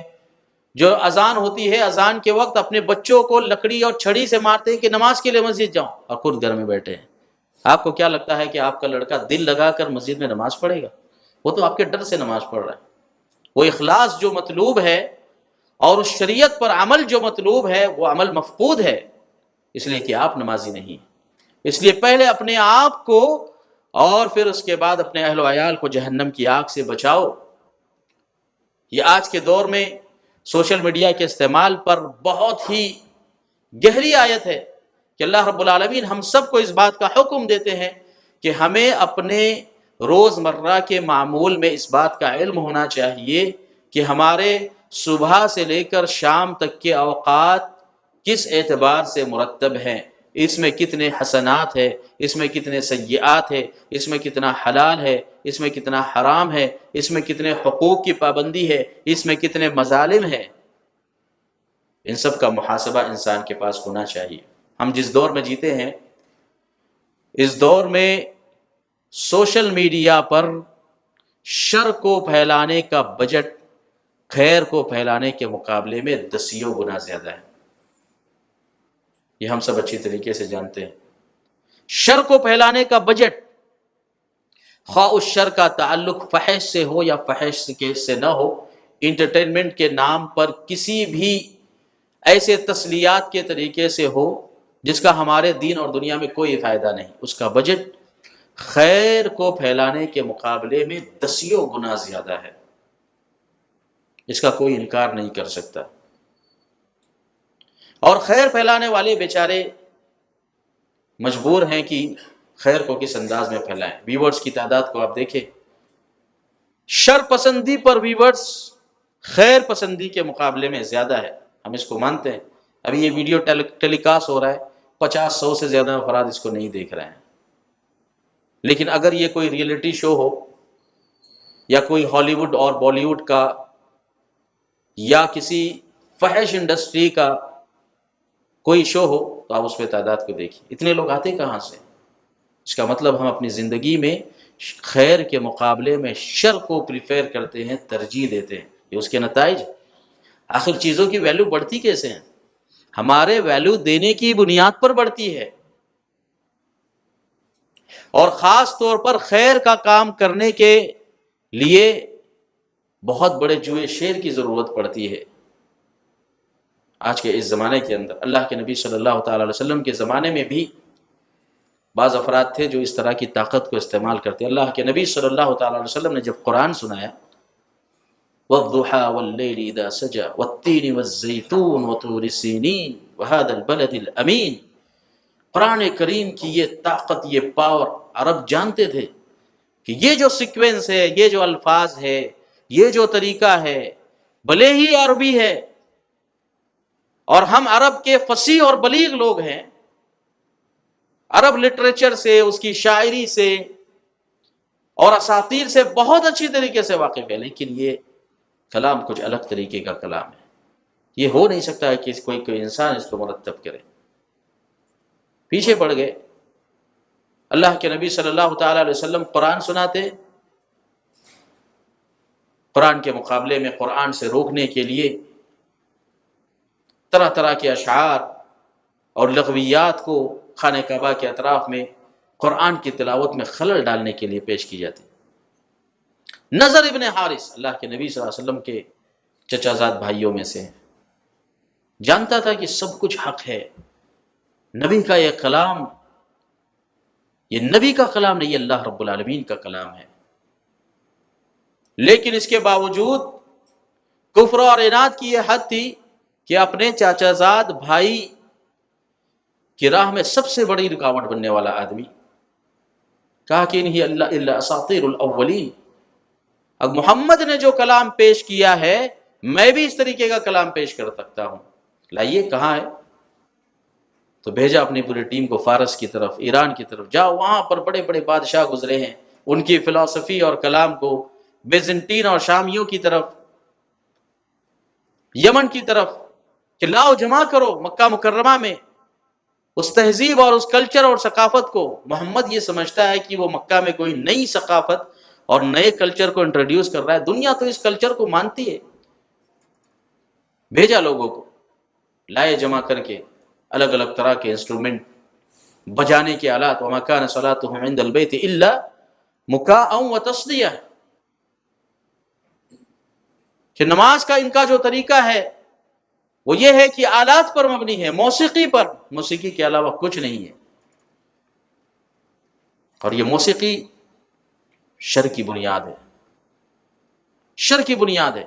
جو اذان ہوتی ہے، اذان کے وقت اپنے بچوں کو لکڑی اور چھڑی سے مارتے ہیں کہ نماز کے لیے مسجد جاؤ، اور خود گھر میں بیٹھے ہیں۔ آپ کو کیا لگتا ہے کہ آپ کا لڑکا دل لگا کر مسجد میں نماز پڑھے گا؟ وہ تو آپ کے ڈر سے نماز پڑھ رہا ہے۔ وہ اخلاص جو مطلوب ہے اور اس شریعت پر عمل جو مطلوب ہے وہ عمل مفقود ہے، اس لیے کہ آپ نمازی نہیں۔ اس لیے پہلے اپنے آپ کو اور پھر اس کے بعد اپنے اہل و عیال کو جہنم کی آگ سے بچاؤ۔ یہ آج کے دور میں سوشل میڈیا کے استعمال پر بہت ہی گہری آیت ہے کہ اللہ رب العالمین ہم سب کو اس بات کا حکم دیتے ہیں کہ ہمیں اپنے روزمرہ کے معمول میں اس بات کا علم ہونا چاہیے کہ ہمارے صبح سے لے کر شام تک کے اوقات کس اعتبار سے مرتب ہیں، اس میں کتنے حسنات ہے، اس میں کتنے سیئات ہے، اس میں کتنا حلال ہے، اس میں کتنا حرام ہے، اس میں کتنے حقوق کی پابندی ہے، اس میں کتنے مظالم ہیں۔ ان سب کا محاسبہ انسان کے پاس ہونا چاہیے۔ ہم جس دور میں جیتے ہیں اس دور میں سوشل میڈیا پر شر کو پھیلانے کا بجٹ خیر کو پھیلانے کے مقابلے میں دسیوں گنا زیادہ ہے۔ یہ ہم سب اچھی طریقے سے جانتے ہیں۔ شر کو پھیلانے کا بجٹ، خواہ اس شر کا تعلق فحش سے ہو یا فحش سے نہ ہو، انٹرٹینمنٹ کے نام پر کسی بھی ایسے تسلیات کے طریقے سے ہو جس کا ہمارے دین اور دنیا میں کوئی فائدہ نہیں، اس کا بجٹ خیر کو پھیلانے کے مقابلے میں دسیوں گنا زیادہ ہے۔ اس کا کوئی انکار نہیں کر سکتا۔ اور خیر پھیلانے والے بیچارے مجبور ہیں کہ خیر کو کس انداز میں پھیلائیں۔ ویورز کی تعداد کو آپ دیکھیں، شر پسندی پر ویورز خیر پسندی کے مقابلے میں زیادہ ہے، ہم اس کو مانتے ہیں۔ ابھی یہ ویڈیو ٹیلی کاسٹ ہو رہا ہے، 50-100 سے زیادہ افراد اس کو نہیں دیکھ رہے ہیں، لیکن اگر یہ کوئی ریئلٹی شو ہو یا کوئی ہالی ووڈ اور بالی ووڈ کا یا کسی فحش انڈسٹری کا کوئی شو ہو تو آپ اس پہ تعداد کو دیکھیں، اتنے لوگ آتے کہاں سے؟ اس کا مطلب ہم اپنی زندگی میں خیر کے مقابلے میں شر کو پریفیر کرتے ہیں، ترجیح دیتے ہیں۔ یہ اس کے نتائج۔ آخر چیزوں کی ویلیو بڑھتی کیسے ہیں؟ ہمارے ویلیو دینے کی بنیاد پر بڑھتی ہے، اور خاص طور پر خیر کا کام کرنے کے لیے بہت بڑے جوئے شیر کی ضرورت پڑتی ہے۔ آج کے اس زمانے کے اندر اللہ کے نبی صلی اللہ تعالیٰ علیہ وسلم کے زمانے میں بھی بعض افراد تھے جو اس طرح کی طاقت کو استعمال کرتے۔ اللہ کے نبی صلی اللہ تعالیٰ علیہ وسلم نے جب قرآن سنایا، وَالضُّحَى وَاللَّيْلِ إِذَا سَجَى وَالتِّينِ وَالزَّيْتُونِ وَطُورِ سِينِينَ وَهَذَا الْبَلَدِ الْأَمِينَ، قرآن کریم کی یہ طاقت، یہ پاور عرب جانتے تھے کہ یہ جو سیکوینس ہے، یہ جو الفاظ ہے، یہ جو طریقہ ہے، بھلے ہی عربی ہے اور ہم عرب کے فصیح اور بلیغ لوگ ہیں، عرب لٹریچر سے، اس کی شاعری سے اور اساطیر سے بہت اچھی طریقے سے واقف ہے، لیکن یہ کلام کچھ الگ طریقے کا کلام ہے۔ یہ ہو نہیں سکتا ہے کہ کوئی انسان اس کو مرتب کرے۔ پیچھے پڑ گئے۔ اللہ کے نبی صلی اللہ تعالیٰ علیہ وسلم قرآن سناتے، قرآن کے مقابلے میں قرآن سے روکنے کے لیے طرح طرح کے اشعار اور لغویات کو خانہ کعبہ کے اطراف میں قرآن کی تلاوت میں خلل ڈالنے کے لیے پیش کی جاتی۔ نضر ابن حارث اللہ کے نبی صلی اللہ علیہ وسلم کے چچا زاد بھائیوں میں سے جانتا تھا کہ سب کچھ حق ہے، نبی کا یہ کلام، یہ نبی کا کلام نہیں، یہ اللہ رب العالمین کا کلام ہے، لیکن اس کے باوجود کفر اور عناد کی یہ حد تھی کہ اپنے چاچا زاد بھائی کی راہ میں سب سے بڑی رکاوٹ بننے والا آدمی کہا کہ انہی اللہ الا اساطیر الاولین، اب محمد نے جو کلام پیش کیا ہے میں بھی اس طریقے کا کلام پیش کر سکتا ہوں، لائیے کہاں ہے؟ تو بھیجا اپنی پوری ٹیم کو فارس کی طرف، ایران کی طرف، جاؤ وہاں پر بڑے بڑے بادشاہ گزرے ہیں، ان کی فلسفی اور کلام کو بیزنٹین اور شامیوں کی طرف، یمن کی طرف کہ لاؤ جمع کرو مکہ مکرمہ میں اس تہذیب اور اس کلچر اور ثقافت کو۔ محمد یہ سمجھتا ہے کہ وہ مکہ میں کوئی نئی ثقافت اور نئے کلچر کو انٹروڈیوس کر رہا ہے، دنیا تو اس کلچر کو مانتی ہے۔ بھیجا لوگوں کو، لائے جمع کر کے الگ الگ طرح کے انسٹرومنٹ، بجانے کے آلات، وَمَا كَانَ صَلَاتُهُمْ عِنْدَ الْبَيْتِ إِلَّا مُكَاءً وَتَصْدِيَةً، کہ نماز کا ان کا جو طریقہ ہے وہ یہ ہے کہ آلات پر مبنی ہے، موسیقی پر، موسیقی کے علاوہ کچھ نہیں ہے، اور یہ موسیقی شر کی بنیاد ہے، شر کی بنیاد ہے۔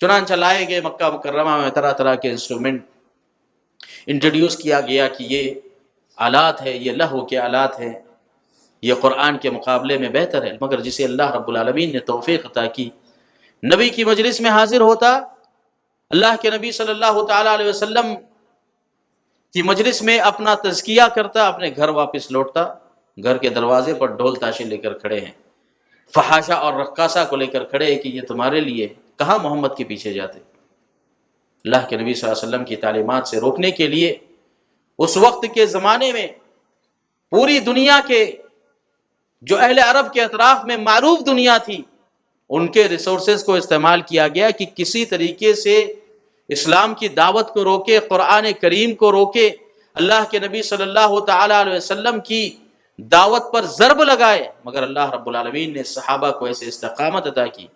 چنانچہ لائے گئے مکہ مکرمہ میں طرح طرح کے انسٹرومنٹ، انٹروڈیوس کیا گیا کہ یہ آلات ہے، یہ لہو کے آلات ہیں، یہ قرآن کے مقابلے میں بہتر ہے۔ مگر جسے اللہ رب العالمین نے توفیق عطا کی، نبی کی مجلس میں حاضر ہوتا، اللہ کے نبی صلی اللہ تعالیٰ علیہ وسلم کی مجلس میں اپنا تزکیہ کرتا، اپنے گھر واپس لوٹتا، گھر کے دروازے پر ڈھول تاشے لے کر کھڑے ہیں، فحاشہ اور رقاصہ کو لے کر کھڑے ہیں کہ یہ تمہارے لیے، کہاں محمد کے پیچھے جاتے؟ اللہ کے نبی صلی اللہ علیہ وسلم کی تعلیمات سے روکنے کے لیے اس وقت کے زمانے میں پوری دنیا کے جو اہل عرب کے اطراف میں معروف دنیا تھی، ان کے ریسورسز کو استعمال کیا گیا کہ کسی طریقے سے اسلام کی دعوت کو روکے، قرآن کریم کو روکے، اللہ کے نبی صلی اللہ تعالیٰ علیہ وسلم کی دعوت پر ضرب لگائے۔ مگر اللہ رب العالمین نے صحابہ کو ایسے استقامت عطا کی،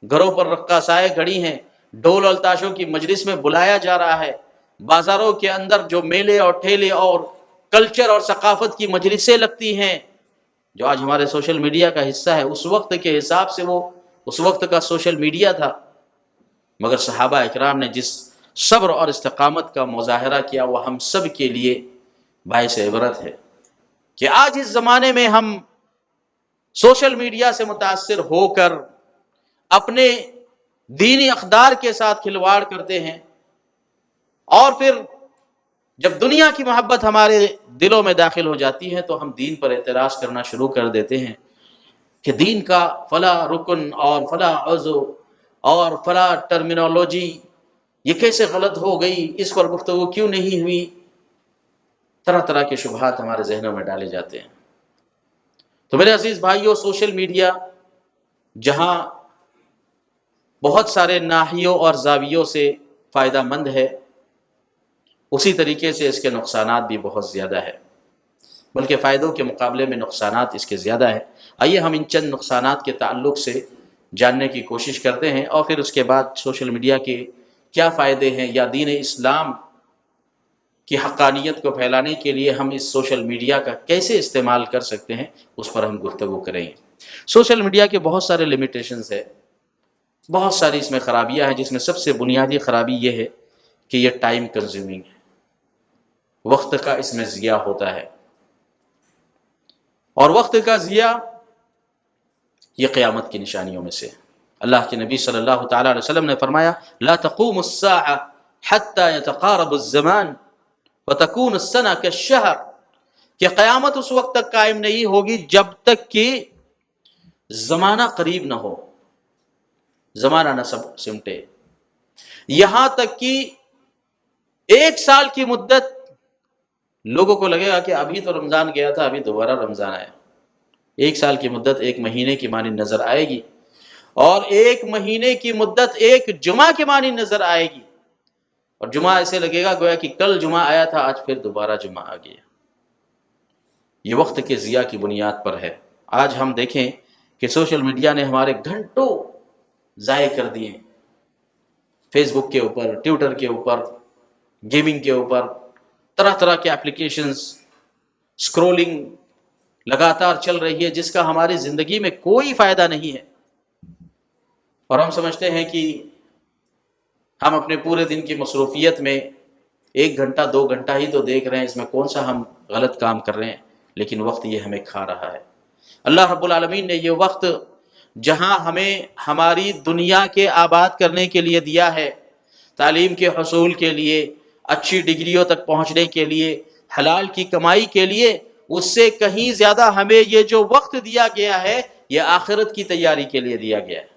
گھروں پر رقاصائیں گھڑی ہیں، ڈھول اور تاشوں کی مجلس میں بلایا جا رہا ہے، بازاروں کے اندر جو میلے اور ٹھیلے اور کلچر اور ثقافت کی مجلسیں لگتی ہیں جو آج ہمارے سوشل میڈیا کا حصہ ہے، اس وقت کے حساب سے وہ اس وقت کا سوشل میڈیا تھا۔ مگر صحابہ اکرام نے جس صبر اور استقامت کا مظاہرہ کیا وہ ہم سب کے لیے باعث عبرت ہے کہ آج اس زمانے میں ہم سوشل میڈیا سے متاثر ہو کر اپنے دینی اقدار کے ساتھ کھلواڑ کرتے ہیں، اور پھر جب دنیا کی محبت ہمارے دلوں میں داخل ہو جاتی ہے تو ہم دین پر اعتراض کرنا شروع کر دیتے ہیں کہ دین کا فلاں رکن اور فلاں عضو اور فلاں ٹرمینالوجی یہ کیسے غلط ہو گئی، اس پر گفتگو کیوں نہیں ہوئی، طرح طرح کے شبہات ہمارے ذہنوں میں ڈالے جاتے ہیں۔ تو میرے عزیز بھائیوں، سوشل میڈیا جہاں بہت سارے ناحیوں اور زاویوں سے فائدہ مند ہے، اسی طریقے سے اس کے نقصانات بھی بہت زیادہ ہے، بلکہ فائدوں کے مقابلے میں نقصانات اس کے زیادہ ہیں۔ آئیے ہم ان چند نقصانات کے تعلق سے جاننے کی کوشش کرتے ہیں، اور پھر اس کے بعد سوشل میڈیا کے کیا فائدے ہیں یا دین اسلام کی حقانیت کو پھیلانے کے لیے ہم اس سوشل میڈیا کا کیسے استعمال کر سکتے ہیں، اس پر ہم گفتگو کریں گے۔ سوشل میڈیا کے بہت سارے لیمیٹیشنز ہیں، بہت ساری اس میں خرابیاں ہیں، جس میں سب سے بنیادی خرابی یہ ہے کہ یہ ٹائم کنزیومنگ ہے، وقت کا اس میں ضیاع ہوتا ہے، اور وقت کا ضیاع یہ قیامت کی نشانیوں میں سے ہے۔ اللہ کے نبی صلی اللہ تعالیٰ علیہ وسلم نے فرمایا لا تقوم الساعة حتى يتقارب الزمان وتكون السنة كالشهر، کہ قیامت اس وقت تک قائم نہیں ہوگی جب تک کہ زمانہ قریب نہ ہو، زمانہ نہ سمٹے، یہاں تک کہ ایک سال کی مدت لوگوں کو لگے گا کہ ابھی تو رمضان گیا تھا، ابھی دوبارہ رمضان آیا۔ ایک سال کی مدت ایک مہینے کی مانند نظر آئے گی، اور ایک مہینے کی مدت ایک جمعہ کی مانند نظر آئے گی، اور جمعہ ایسے لگے گا گویا کہ کل جمعہ آیا تھا، آج پھر دوبارہ جمعہ آ گیا۔ یہ وقت کے ضیاع کی بنیاد پر ہے۔ آج ہم دیکھیں کہ سوشل میڈیا نے ہمارے گھنٹوں ضائع کر دیے، فیس بک کے اوپر، ٹویٹر کے اوپر، گیمنگ کے اوپر، طرح طرح کے اپلیکیشنز، سکرولنگ لگاتار چل رہی ہے، جس کا ہماری زندگی میں کوئی فائدہ نہیں ہے، اور ہم سمجھتے ہیں کہ ہم اپنے پورے دن کی مصروفیت میں 1 گھنٹہ 2 گھنٹہ ہی تو دیکھ رہے ہیں، اس میں کون سا ہم غلط کام کر رہے ہیں، لیکن وقت یہ ہمیں کھا رہا ہے۔ اللہ رب العالمین نے یہ وقت جہاں ہمیں ہماری دنیا کے آباد کرنے کے لیے دیا ہے، تعلیم کے حصول کے لیے، اچھی ڈگریوں تک پہنچنے کے لیے، حلال کی کمائی کے لیے، اس سے کہیں زیادہ ہمیں یہ جو وقت دیا گیا ہے یہ آخرت کی تیاری کے لیے دیا گیا ہے۔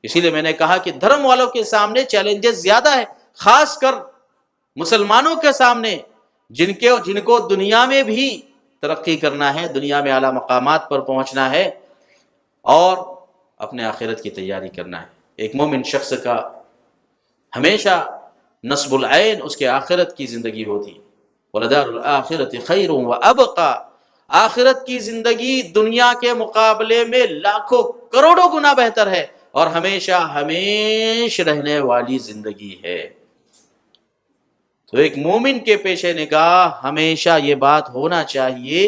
اسی لیے میں نے کہا کہ دھرم والوں کے سامنے چیلنجز زیادہ ہے، خاص کر مسلمانوں کے سامنے، جن کو دنیا میں بھی ترقی کرنا ہے، دنیا میں اعلیٰ مقامات پر پہنچنا ہے، اور اپنے آخرت کی تیاری کرنا ہے۔ ایک مومن شخص کا ہمیشہ نصب العین اس کے آخرت کی زندگی ہوتی ہے۔ وَلَدَارُ الْآخِرَةِ خَيْرٌ وَأَبْقَىٰ، آخرت کی زندگی دنیا کے مقابلے میں لاکھوں کروڑوں گنا بہتر ہے، اور ہمیشہ ہمیش رہنے والی زندگی ہے۔ تو ایک مومن کے پیش نگاہ ہمیشہ یہ بات ہونا چاہیے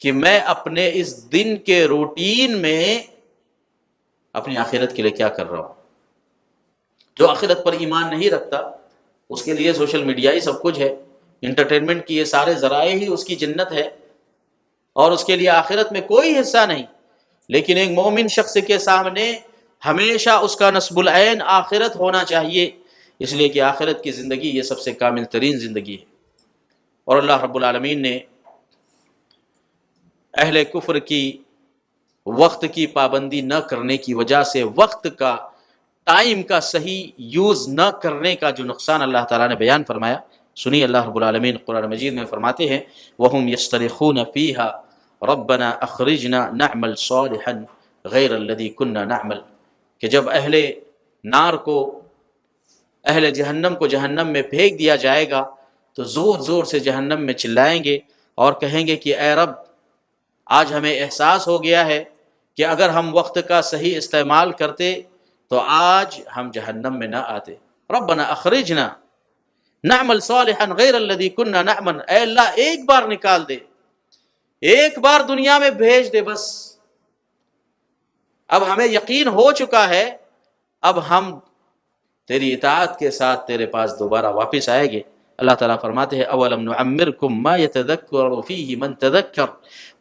کہ میں اپنے اس دن کے روٹین میں اپنی آخرت کے لیے کیا کر رہا ہوں۔ جو آخرت پر ایمان نہیں رکھتا اس کے لیے سوشل میڈیا ہی سب کچھ ہے، انٹرٹینمنٹ کی یہ سارے ذرائع ہی اس کی جنت ہے، اور اس کے لیے آخرت میں کوئی حصہ نہیں۔ لیکن ایک مومن شخص کے سامنے ہمیشہ اس کا نصب العین آخرت ہونا چاہیے، اس لیے کہ آخرت کی زندگی یہ سب سے کامل ترین زندگی ہے۔ اور اللہ رب العالمین نے اہل کفر کی وقت کی پابندی نہ کرنے کی وجہ سے، وقت کا، ٹائم کا صحیح یوز نہ کرنے کا جو نقصان اللہ تعالیٰ نے بیان فرمایا، سنی اللہ رب العالمین قرآن مجید میں فرماتے ہیں وَهُمْ يَسْتَرِخُونَ فِيهَا رَبَّنَا أَخْرِجْنَا نَعْمَلْ صَالِحًا غَيْرَ الَّذِي كُنَّا نَعْمَلْ، کہ جب اہل نار کو، اہل جہنم کو جہنم میں پھینک دیا جائے گا تو زور زور سے جہنم میں چلائیں گے اور کہیں گے کہ اے رب، آج ہمیں احساس ہو گیا ہے کہ اگر ہم وقت کا صحیح استعمال کرتے تو آج ہم جہنم میں نہ آتے۔ ربنا اخرجنا نعمل صالحا غیر الذی کننا نعمل، اے اللہ ایک بار نکال دے، ایک بار دنیا میں بھیج دے، بس اب ہمیں یقین ہو چکا ہے، اب ہم تیری اطاعت کے ساتھ تیرے پاس دوبارہ واپس آئیں گے۔ اللہ تعالیٰ فرماتے ہیں اولم نعمرکم ما یتذکر فیہ من تذکر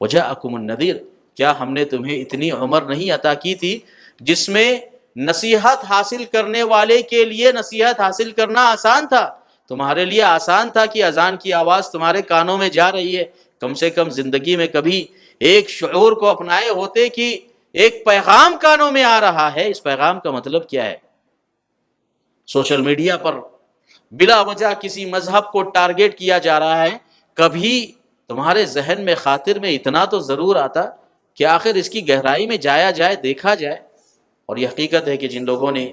وجاءکم النذیر، کیا ہم نے تمہیں اتنی عمر نہیں عطا کی تھی جس میں نصیحت حاصل کرنے والے کے لیے نصیحت حاصل کرنا آسان تھا؟ تمہارے لیے آسان تھا کہ اذان کی آواز تمہارے کانوں میں جا رہی ہے، کم سے کم زندگی میں کبھی ایک شعور کو اپنائے ہوتے کہ ایک پیغام کانوں میں آ رہا ہے۔ اس پیغام کا مطلب کیا ہے؟ سوشل میڈیا پر بلا وجہ کسی مذہب کو ٹارگیٹ کیا جا رہا ہے، کبھی تمہارے ذہن میں خاطر میں اتنا تو ضرور آتا کہ آخر اس کی گہرائی میں جایا جائے، دیکھا جائے۔ اور یہ حقیقت ہے کہ جن لوگوں نے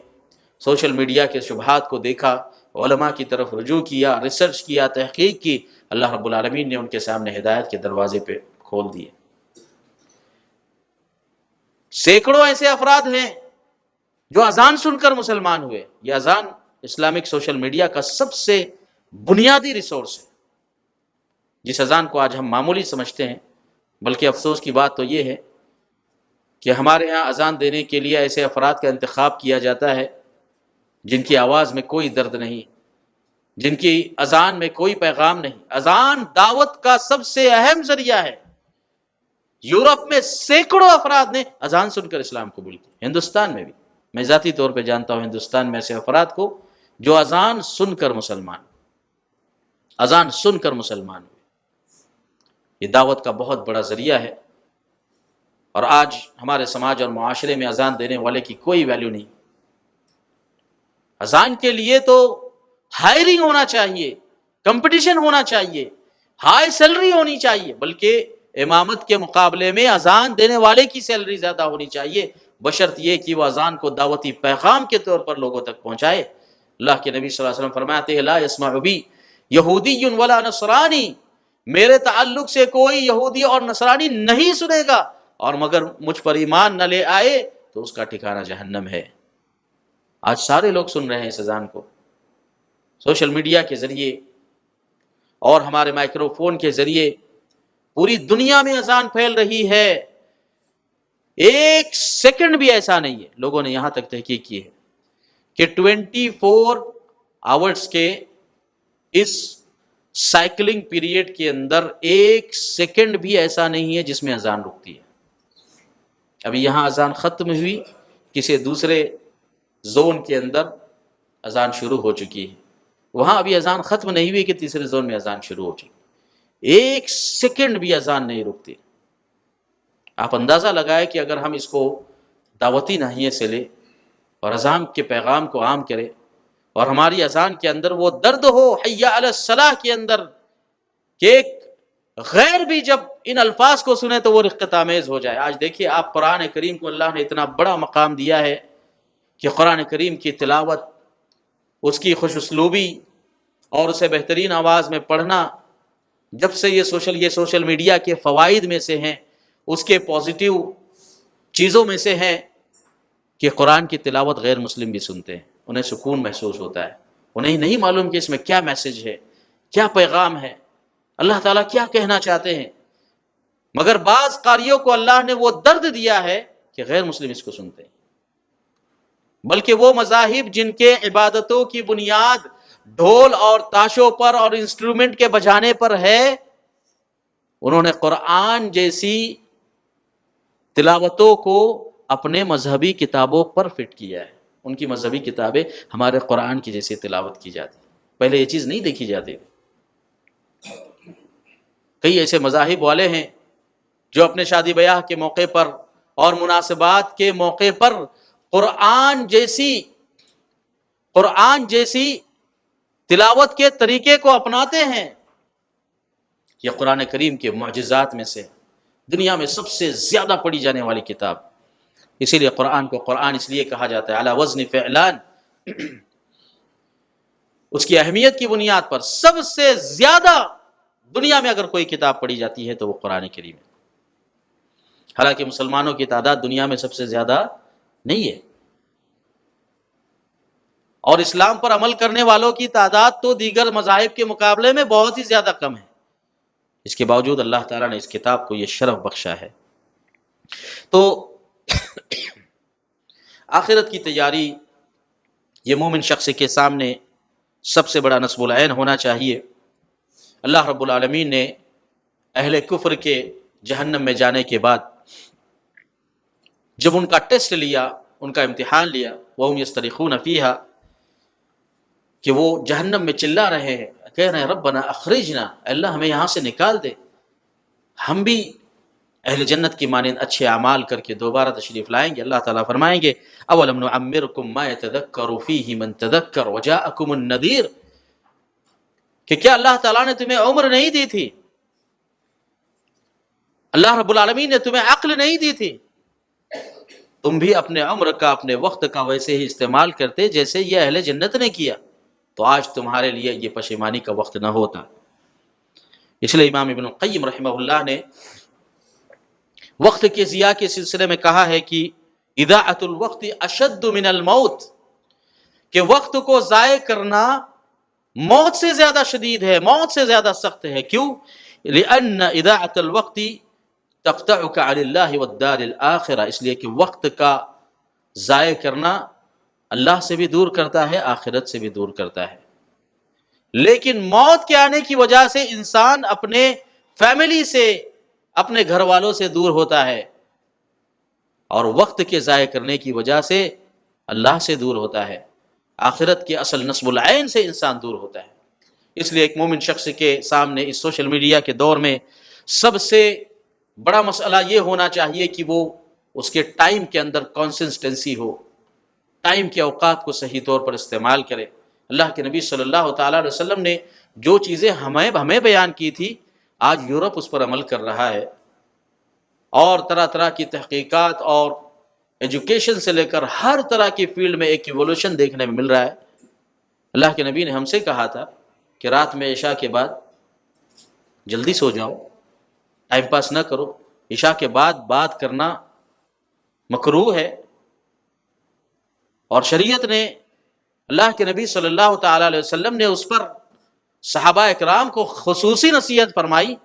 سوشل میڈیا کے شبہات کو دیکھا، علماء کی طرف رجوع کیا، ریسرچ کیا، تحقیق کی، اللہ رب العالمین نے ان کے سامنے ہدایت کے دروازے پہ کھول دیے۔ سینکڑوں ایسے افراد ہیں جو اذان سن کر مسلمان ہوئے۔ یہ اذان اسلامک سوشل میڈیا کا سب سے بنیادی ریسورس ہے، جس اذان کو آج ہم معمولی سمجھتے ہیں، بلکہ افسوس کی بات تو یہ ہے کہ ہمارے ہاں اذان دینے کے لیے ایسے افراد کا انتخاب کیا جاتا ہے جن کی آواز میں کوئی درد نہیں، جن کی اذان میں کوئی پیغام نہیں۔ اذان دعوت کا سب سے اہم ذریعہ ہے۔ یورپ میں سینکڑوں افراد نے اذان سن کر اسلام قبول کیا، ہندوستان میں بھی میں ذاتی طور پہ جانتا ہوں ہندوستان میں ایسے افراد کو جو اذان سن کر مسلمان ہوئے۔ یہ دعوت کا بہت بڑا ذریعہ ہے، اور آج ہمارے سماج اور معاشرے میں اذان دینے والے کی کوئی ویلیو نہیں۔ اذان کے لیے تو ہائرنگ ہونا چاہیے، کمپٹیشن ہونا چاہیے، ہائی سیلری ہونی چاہیے، بلکہ امامت کے مقابلے میں اذان دینے والے کی سیلری زیادہ ہونی چاہیے، بشرط یہ کہ وہ اذان کو دعوتی پیغام کے طور پر لوگوں تک پہنچائے۔ اللہ کے نبی صلی اللہ علیہ وسلم فرماتے ہیں لا یسمع بی یہودی ولا نصرانی، میرے تعلق سے کوئی یہودی اور نصرانی نہیں سنے گا، اور مگر مجھ پر ایمان نہ لے آئے تو اس کا ٹھکانہ جہنم ہے۔ آج سارے لوگ سن رہے ہیں اس اذان کو، سوشل میڈیا کے ذریعے اور ہمارے مائکرو فون کے ذریعے پوری دنیا میں اذان پھیل رہی ہے۔ ایک سیکنڈ بھی ایسا نہیں ہے، لوگوں نے یہاں تک تحقیق کی ہے کہ 24 آورز کے اس سائیکلنگ پیریڈ کے اندر ایک سیکنڈ بھی ایسا نہیں ہے جس میں اذان رکتی ہے۔ ابھی یہاں اذان ختم ہوئی، کسی دوسرے زون کے اندر اذان شروع ہو چکی ہے، وہاں ابھی اذان ختم نہیں ہوئی کہ تیسرے زون میں اذان شروع ہو چکی، ایک سیکنڈ بھی اذان نہیں رکتی۔ آپ اندازہ لگائیں کہ اگر ہم اس کو دعوتی ناحیے سے لیں اور اذان کے پیغام کو عام کریں، اور ہماری اذان کے اندر وہ درد ہو حی علی الصلاح کے اندر کہ ایک غیر بھی جب ان الفاظ کو سنے تو وہ رقت آمیز ہو جائے۔ آج دیکھیے آپ، قرآن کریم کو اللہ نے اتنا بڑا مقام دیا ہے کہ قرآن کریم کی تلاوت، اس کی خوش اسلوبی اور اسے بہترین آواز میں پڑھنا، جب سے یہ سوشل میڈیا کے فوائد میں سے ہیں، اس کے پازیٹیو چیزوں میں سے ہیں کہ قرآن کی تلاوت غیر مسلم بھی سنتے ہیں، انہیں سکون محسوس ہوتا ہے، انہیں نہیں معلوم کہ اس میں کیا میسج ہے، کیا پیغام ہے، اللہ تعالیٰ کیا کہنا چاہتے ہیں، مگر بعض قاریوں کو اللہ نے وہ درد دیا ہے کہ غیر مسلم اس کو سنتے ہیں۔ بلکہ وہ مذاہب جن کے عبادتوں کی بنیاد ڈھول اور تاشوں پر اور انسٹرومنٹ کے بجانے پر ہے، انہوں نے قرآن جیسی تلاوتوں کو اپنے مذہبی کتابوں پر فٹ کیا ہے۔ ان کی مذہبی کتابیں ہمارے قرآن کی جیسی تلاوت کی جاتی، پہلے یہ چیز نہیں دیکھی جاتی تھی۔ کئی ایسے مذاہب والے ہیں جو اپنے شادی بیاہ کے موقع پر اور مناسبات کے موقع پر قرآن جیسی تلاوت کے طریقے کو اپناتے ہیں۔ یہ قرآن کریم کے معجزات میں سے دنیا میں سب سے زیادہ پڑھی جانے والی کتاب، اسی لیے قرآن کو قرآن اس لیے کہا جاتا ہے علی وزن فعلان۔ اس کی اہمیت کی بنیاد پر سب سے زیادہ دنیا میں اگر کوئی کتاب پڑھی جاتی ہے تو وہ قرآن کریم ہے۔ حالانکہ مسلمانوں کی تعداد دنیا میں سب سے زیادہ نہیں ہے، اور اسلام پر عمل کرنے والوں کی تعداد تو دیگر مذاہب کے مقابلے میں بہت ہی زیادہ کم ہے۔ اس کے باوجود اللہ تعالیٰ نے اس کتاب کو یہ شرف بخشا ہے۔ تو آخرت کی تیاری یہ مومن شخص کے سامنے سب سے بڑا نصب العین ہونا چاہیے۔ اللہ رب العالمین نے اہل کفر کے جہنم میں جانے کے بعد جب ان کا ٹیسٹ لیا، ان کا امتحان لیا، وَهُمْ يَسْتَرِخُونَ فِيهَا، کہ وہ جہنم میں چلا رہے ہیں، کہہ رہے ہیں ربنا اخرجنا، اللہ ہمیں یہاں سے نکال دے، ہم بھی اہل جنت کی مانند اچھے اعمال کر کے دوبارہ تشریف لائیں گے۔ اللہ تعالیٰ فرمائیں گے اولم نعمرکم ما يتذکر فیہ من تذکر وجاءکم النذیر، کہ کیا اللہ تعالیٰ نے تمہیں عمر نہیں دی تھی، اللہ رب العالمین نے تمہیں عقل نہیں دی تھی، تم بھی اپنے عمر کا، اپنے وقت کا ویسے ہی استعمال کرتے جیسے یہ اہل جنت نے کیا، تو آج تمہارے لیے یہ پشیمانی کا وقت نہ ہوتا۔ اس لیے امام ابن القیم رحمہ اللہ نے وقت کے ضیاع کے سلسلے میں کہا ہے کہ اضاعۃ الوقت اشد من الموت، کہ وقت کو ضائع کرنا موت سے زیادہ شدید ہے، موت سے زیادہ سخت ہے۔ کیوں؟ لأن اضاعۃ الوقت تقطعک عن اللہ والدار الآخرہ، اس لیے کہ وقت کا ضائع کرنا اللہ سے بھی دور کرتا ہے، آخرت سے بھی دور کرتا ہے۔ لیکن موت کے آنے کی وجہ سے انسان اپنے فیملی سے، اپنے گھر والوں سے دور ہوتا ہے، اور وقت کے ضائع کرنے کی وجہ سے اللہ سے دور ہوتا ہے، آخرت کے اصل نصب العین سے انسان دور ہوتا ہے۔ اس لیے ایک مومن شخص کے سامنے اس سوشل میڈیا کے دور میں سب سے بڑا مسئلہ یہ ہونا چاہیے کہ وہ اس کے ٹائم کے اندر کنسسٹنسی ہو، ٹائم کے اوقات کو صحیح طور پر استعمال کرے۔ اللہ کے نبی صلی اللہ تعالیٰ علیہ وسلم نے جو چیزیں ہمیں بیان کی تھی، آج یورپ اس پر عمل کر رہا ہے، اور طرح طرح کی تحقیقات اور ایجوکیشن سے لے کر ہر طرح کی فیلڈ میں ایک ایوولوشن دیکھنے میں مل رہا ہے۔ اللہ کے نبی نے ہم سے کہا تھا کہ رات میں عشاء کے بعد جلدی سو جاؤ، ٹائم پاس نہ کرو، عشاء کے بعد بات کرنا مکروہ ہے، اور شریعت نے، اللہ کے نبی صلی اللہ تعالیٰ علیہ وسلم نے اس پر صحابہ اکرام کو خصوصی نصیحت فرمائی،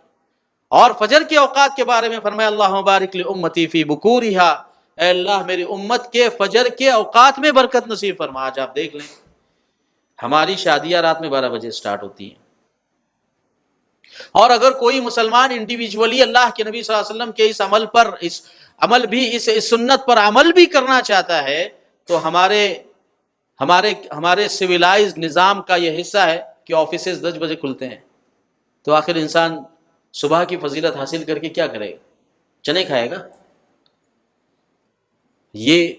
اور فجر کے اوقات کے بارے میں فرمایا اللہم بارک لامتی فی بکورہا، اے اللہ میری امت کے فجر کے اوقات میں برکت نصیب فرما۔ آج آپ دیکھ لیں ہماری شادیاں رات میں 12 بجے سٹارٹ ہوتی ہیں، اور اگر کوئی مسلمان انڈیویجولی اللہ کے نبی صلی اللہ علیہ وسلم کے اس عمل بھی اس سنت پر عمل بھی کرنا چاہتا ہے، تو ہمارے سویلائزڈ نظام کا یہ حصہ ہے کہ آفیسز 10 بجے کھلتے ہیں، تو آخر انسان صبح کی فضیلت حاصل کر کے کیا کرے گا؟ چنے کھائے گا؟ یہ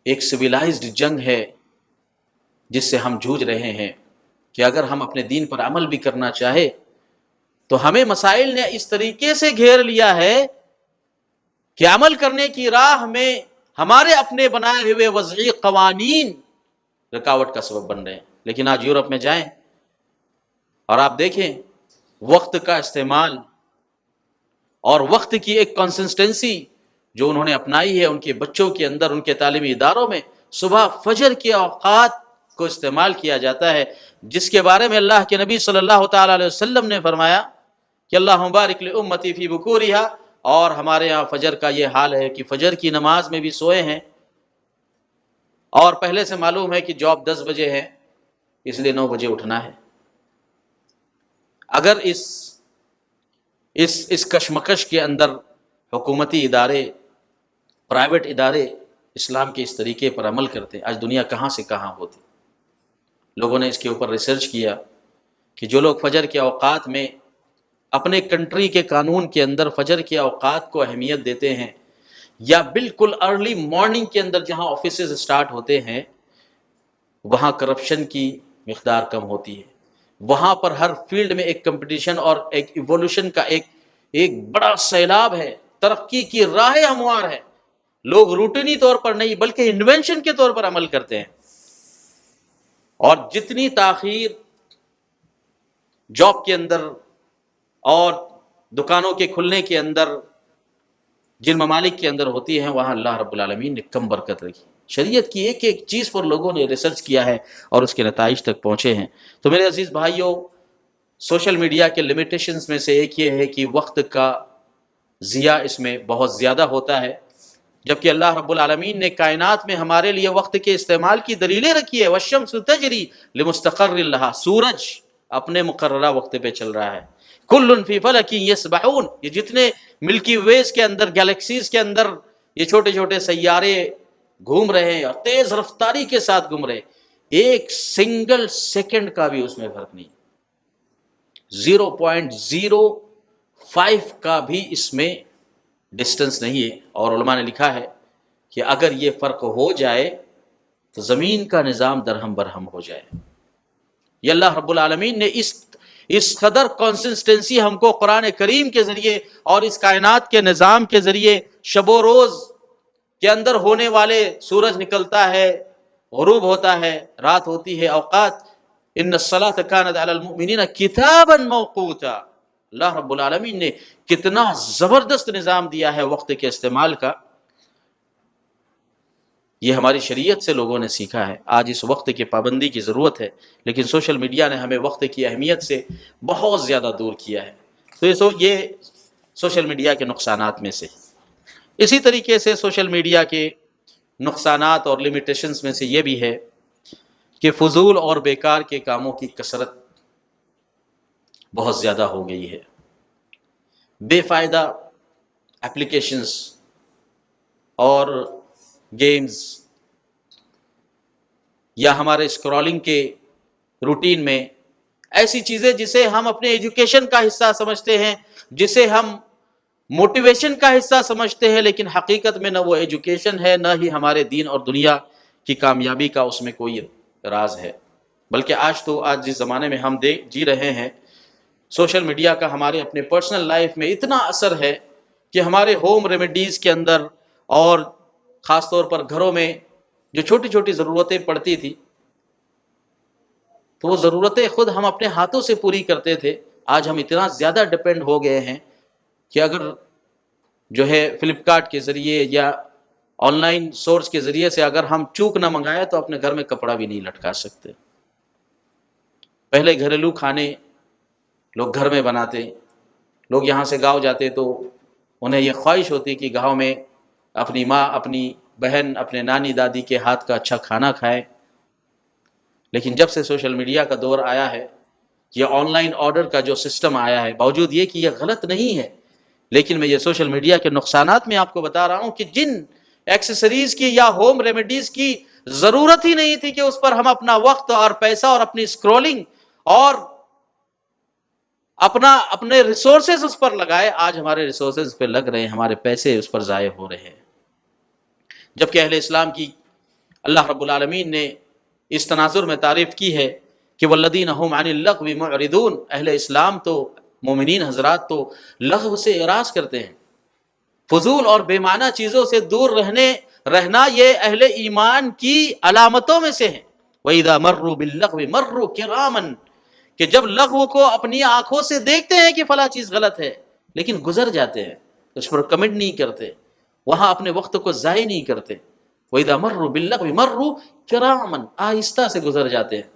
ایک سویلائزڈ جنگ ہے جس سے ہم جوجھ رہے ہیں، کہ اگر ہم اپنے دین پر عمل بھی کرنا چاہے تو ہمیں مسائل نے اس طریقے سے گھیر لیا ہے کہ عمل کرنے کی راہ میں ہمارے اپنے بنائے ہوئے وضعی قوانین رکاوٹ کا سبب بن رہے ہیں۔ لیکن آج یورپ میں جائیں اور آپ دیکھیں وقت کا استعمال اور وقت کی ایک کنسسٹنسی جو انہوں نے اپنائی ہے ان کے بچوں کے اندر، ان کے تعلیمی اداروں میں صبح فجر کے اوقات کو استعمال کیا جاتا ہے، جس کے بارے میں اللہ کے نبی صلی اللہ تعالیٰ علیہ وسلم نے فرمایا کہ اللہم بارک لامتی فی بکورہا، اور ہمارے ہاں فجر کا یہ حال ہے کہ فجر کی نماز میں بھی سوئے ہیں، اور پہلے سے معلوم ہے کہ جاب 10 بجے ہے، اس لیے 9 بجے اٹھنا ہے۔ اگر اس کشمکش کے اندر حکومتی ادارے، پرائیویٹ ادارے اسلام کے اس طریقے پر عمل کرتے، آج دنیا کہاں سے کہاں ہوتی۔ لوگوں نے اس کے اوپر ریسرچ کیا کہ جو لوگ فجر کے اوقات میں اپنے کنٹری کے قانون کے اندر فجر کے اوقات کو اہمیت دیتے ہیں، یا بالکل ارلی مارننگ کے اندر جہاں آفیسز سٹارٹ ہوتے ہیں، وہاں کرپشن کی مقدار کم ہوتی ہے، وہاں پر ہر فیلڈ میں ایک کمپٹیشن اور ایک ایوولوشن کا ایک بڑا سیلاب ہے، ترقی کی راہ ہموار ہے۔ لوگ روٹینی طور پر نہیں بلکہ انوینشن کے طور پر عمل کرتے ہیں، اور جتنی تاخیر جاب کے اندر اور دکانوں کے کھلنے کے اندر جن ممالک کے اندر ہوتی ہیں، وہاں اللہ رب العالمین نے کم برکت رکھی۔ شریعت کی ایک ایک چیز پر لوگوں نے ریسرچ کیا ہے اور اس کے نتائج تک پہنچے ہیں۔ تو میرے عزیز بھائیوں، سوشل میڈیا کے لمیٹیشنز میں سے ایک یہ ہے کہ وقت کا ضیاع اس میں بہت زیادہ ہوتا ہے، جبکہ اللہ رب العالمین نے کائنات میں ہمارے لیے وقت کے استعمال کی دلیلیں رکھی ہے۔ والشمس تجری لمستقر لہا، سورج اپنے مقررہ وقت پہ چل رہا ہے۔ کل فی فلک یسبحون، یہ جتنے ملکی ویز کے اندر، گیلیکسیز کے اندر یہ چھوٹے چھوٹے سیارے گھوم رہے ہیں اور تیز رفتاری کے ساتھ گھوم رہے، ایک سنگل سیکنڈ کا بھی اس میں فرق نہیں، 0.05 کا بھی اس میں ڈسٹنس نہیں ہے۔ اور علماء نے لکھا ہے کہ اگر یہ فرق ہو جائے تو زمین کا نظام درہم برہم ہو جائے۔ یہ اللہ رب العالمین نے اس قدر کنسسٹنسی ہم کو قرآن کریم کے ذریعے اور اس کائنات کے نظام کے ذریعے، شب و روز کے اندر ہونے والے، سورج نکلتا ہے، غروب ہوتا ہے، رات ہوتی ہے، اوقات، ان الصلاۃ کانت علی المؤمنین کتابا موقوتا، اللہ رب العالمین نے کتنا زبردست نظام دیا ہے وقت کے استعمال کا، یہ ہماری شریعت سے لوگوں نے سیکھا ہے۔ آج اس وقت کی پابندی کی ضرورت ہے، لیکن سوشل میڈیا نے ہمیں وقت کی اہمیت سے بہت زیادہ دور کیا ہے۔ تو یہ سوشل میڈیا کے نقصانات میں سے۔ اسی طریقے سے سوشل میڈیا کے نقصانات اور لمیٹیشنز میں سے یہ بھی ہے کہ فضول اور بیکار کے کاموں کی کثرت بہت زیادہ ہو گئی ہے۔ بے فائدہ ایپلیکیشنز اور گیمز یا ہمارے اسکرولنگ کے روٹین میں ایسی چیزیں جسے ہم اپنے ایجوکیشن کا حصہ سمجھتے ہیں، جسے ہم موٹیویشن کا حصہ سمجھتے ہیں، لیکن حقیقت میں نہ وہ ایجوکیشن ہے، نہ ہی ہمارے دین اور دنیا کی کامیابی کا اس میں کوئی راز ہے۔ بلکہ آج جس زمانے میں ہم جی رہے ہیں، سوشل میڈیا کا ہمارے اپنے پرسنل لائف میں اتنا اثر ہے کہ ہمارے ہوم ریمیڈیز کے اندر اور خاص طور پر گھروں میں جو چھوٹی چھوٹی ضرورتیں پڑتی تھی، تو وہ ضرورتیں خود ہم اپنے ہاتھوں سے پوری کرتے تھے۔ آج ہم اتنا زیادہ ڈیپینڈ ہو گئے ہیں کہ اگر جو ہے فلپکارٹ کے ذریعے یا آن لائن سورس کے ذریعے سے اگر ہم چوک نہ منگائے تو اپنے گھر میں کپڑا بھی نہیں لٹکا سکتے۔ پہلے گھریلو کھانے لوگ گھر میں بناتے، لوگ یہاں سے گاؤں جاتے تو انہیں یہ خواہش ہوتی کہ گاؤں میں اپنی ماں، اپنی بہن، اپنے نانی دادی کے ہاتھ کا اچھا کھانا کھائے۔ لیکن جب سے سوشل میڈیا کا دور آیا ہے، یہ آن لائن آرڈر کا جو سسٹم آیا ہے، باوجود یہ کہ یہ غلط نہیں ہے، لیکن میں یہ سوشل میڈیا کے نقصانات میں آپ کو بتا رہا ہوں کہ جن ایکسیسریز کی یا ہوم ریمیڈیز کی ضرورت ہی نہیں تھی کہ اس پر ہم اپنا وقت اور پیسہ اور اپنی اسکرولنگ اور اپنے ریسورسز اس پر لگائے، آج ہمارے ریسورسز پہ لگ رہے ہیں، ہمارے پیسے اس پر ضائع ہو رہے ہیں۔ جبکہ اہل اسلام کی اللہ رب العالمین نے اس تناظر میں تعریف کی ہے کہ والذین هم عن اللغو معرضون، اہل اسلام تو، مومنین حضرات تو لغو سے اعراض کرتے ہیں، فضول اور بے معنی چیزوں سے دور رہنا یہ اہل ایمان کی علامتوں میں سے ہے۔ وَإِذَا مَرُّوا بِاللَّغْوِ مَرُّوا كِرَامًا، کہ جب لغو کو اپنی آنکھوں سے دیکھتے ہیں کہ فلاں چیز غلط ہے، لیکن گزر جاتے ہیں، اس پر کمنٹ نہیں کرتے، وہاں اپنے وقت کو ضائع نہیں کرتے۔ وَإِذَا مَرُّوا بِاللَّغْوِ مَرُّوا كِرَامًا، آہستہ سے گزر جاتے ہیں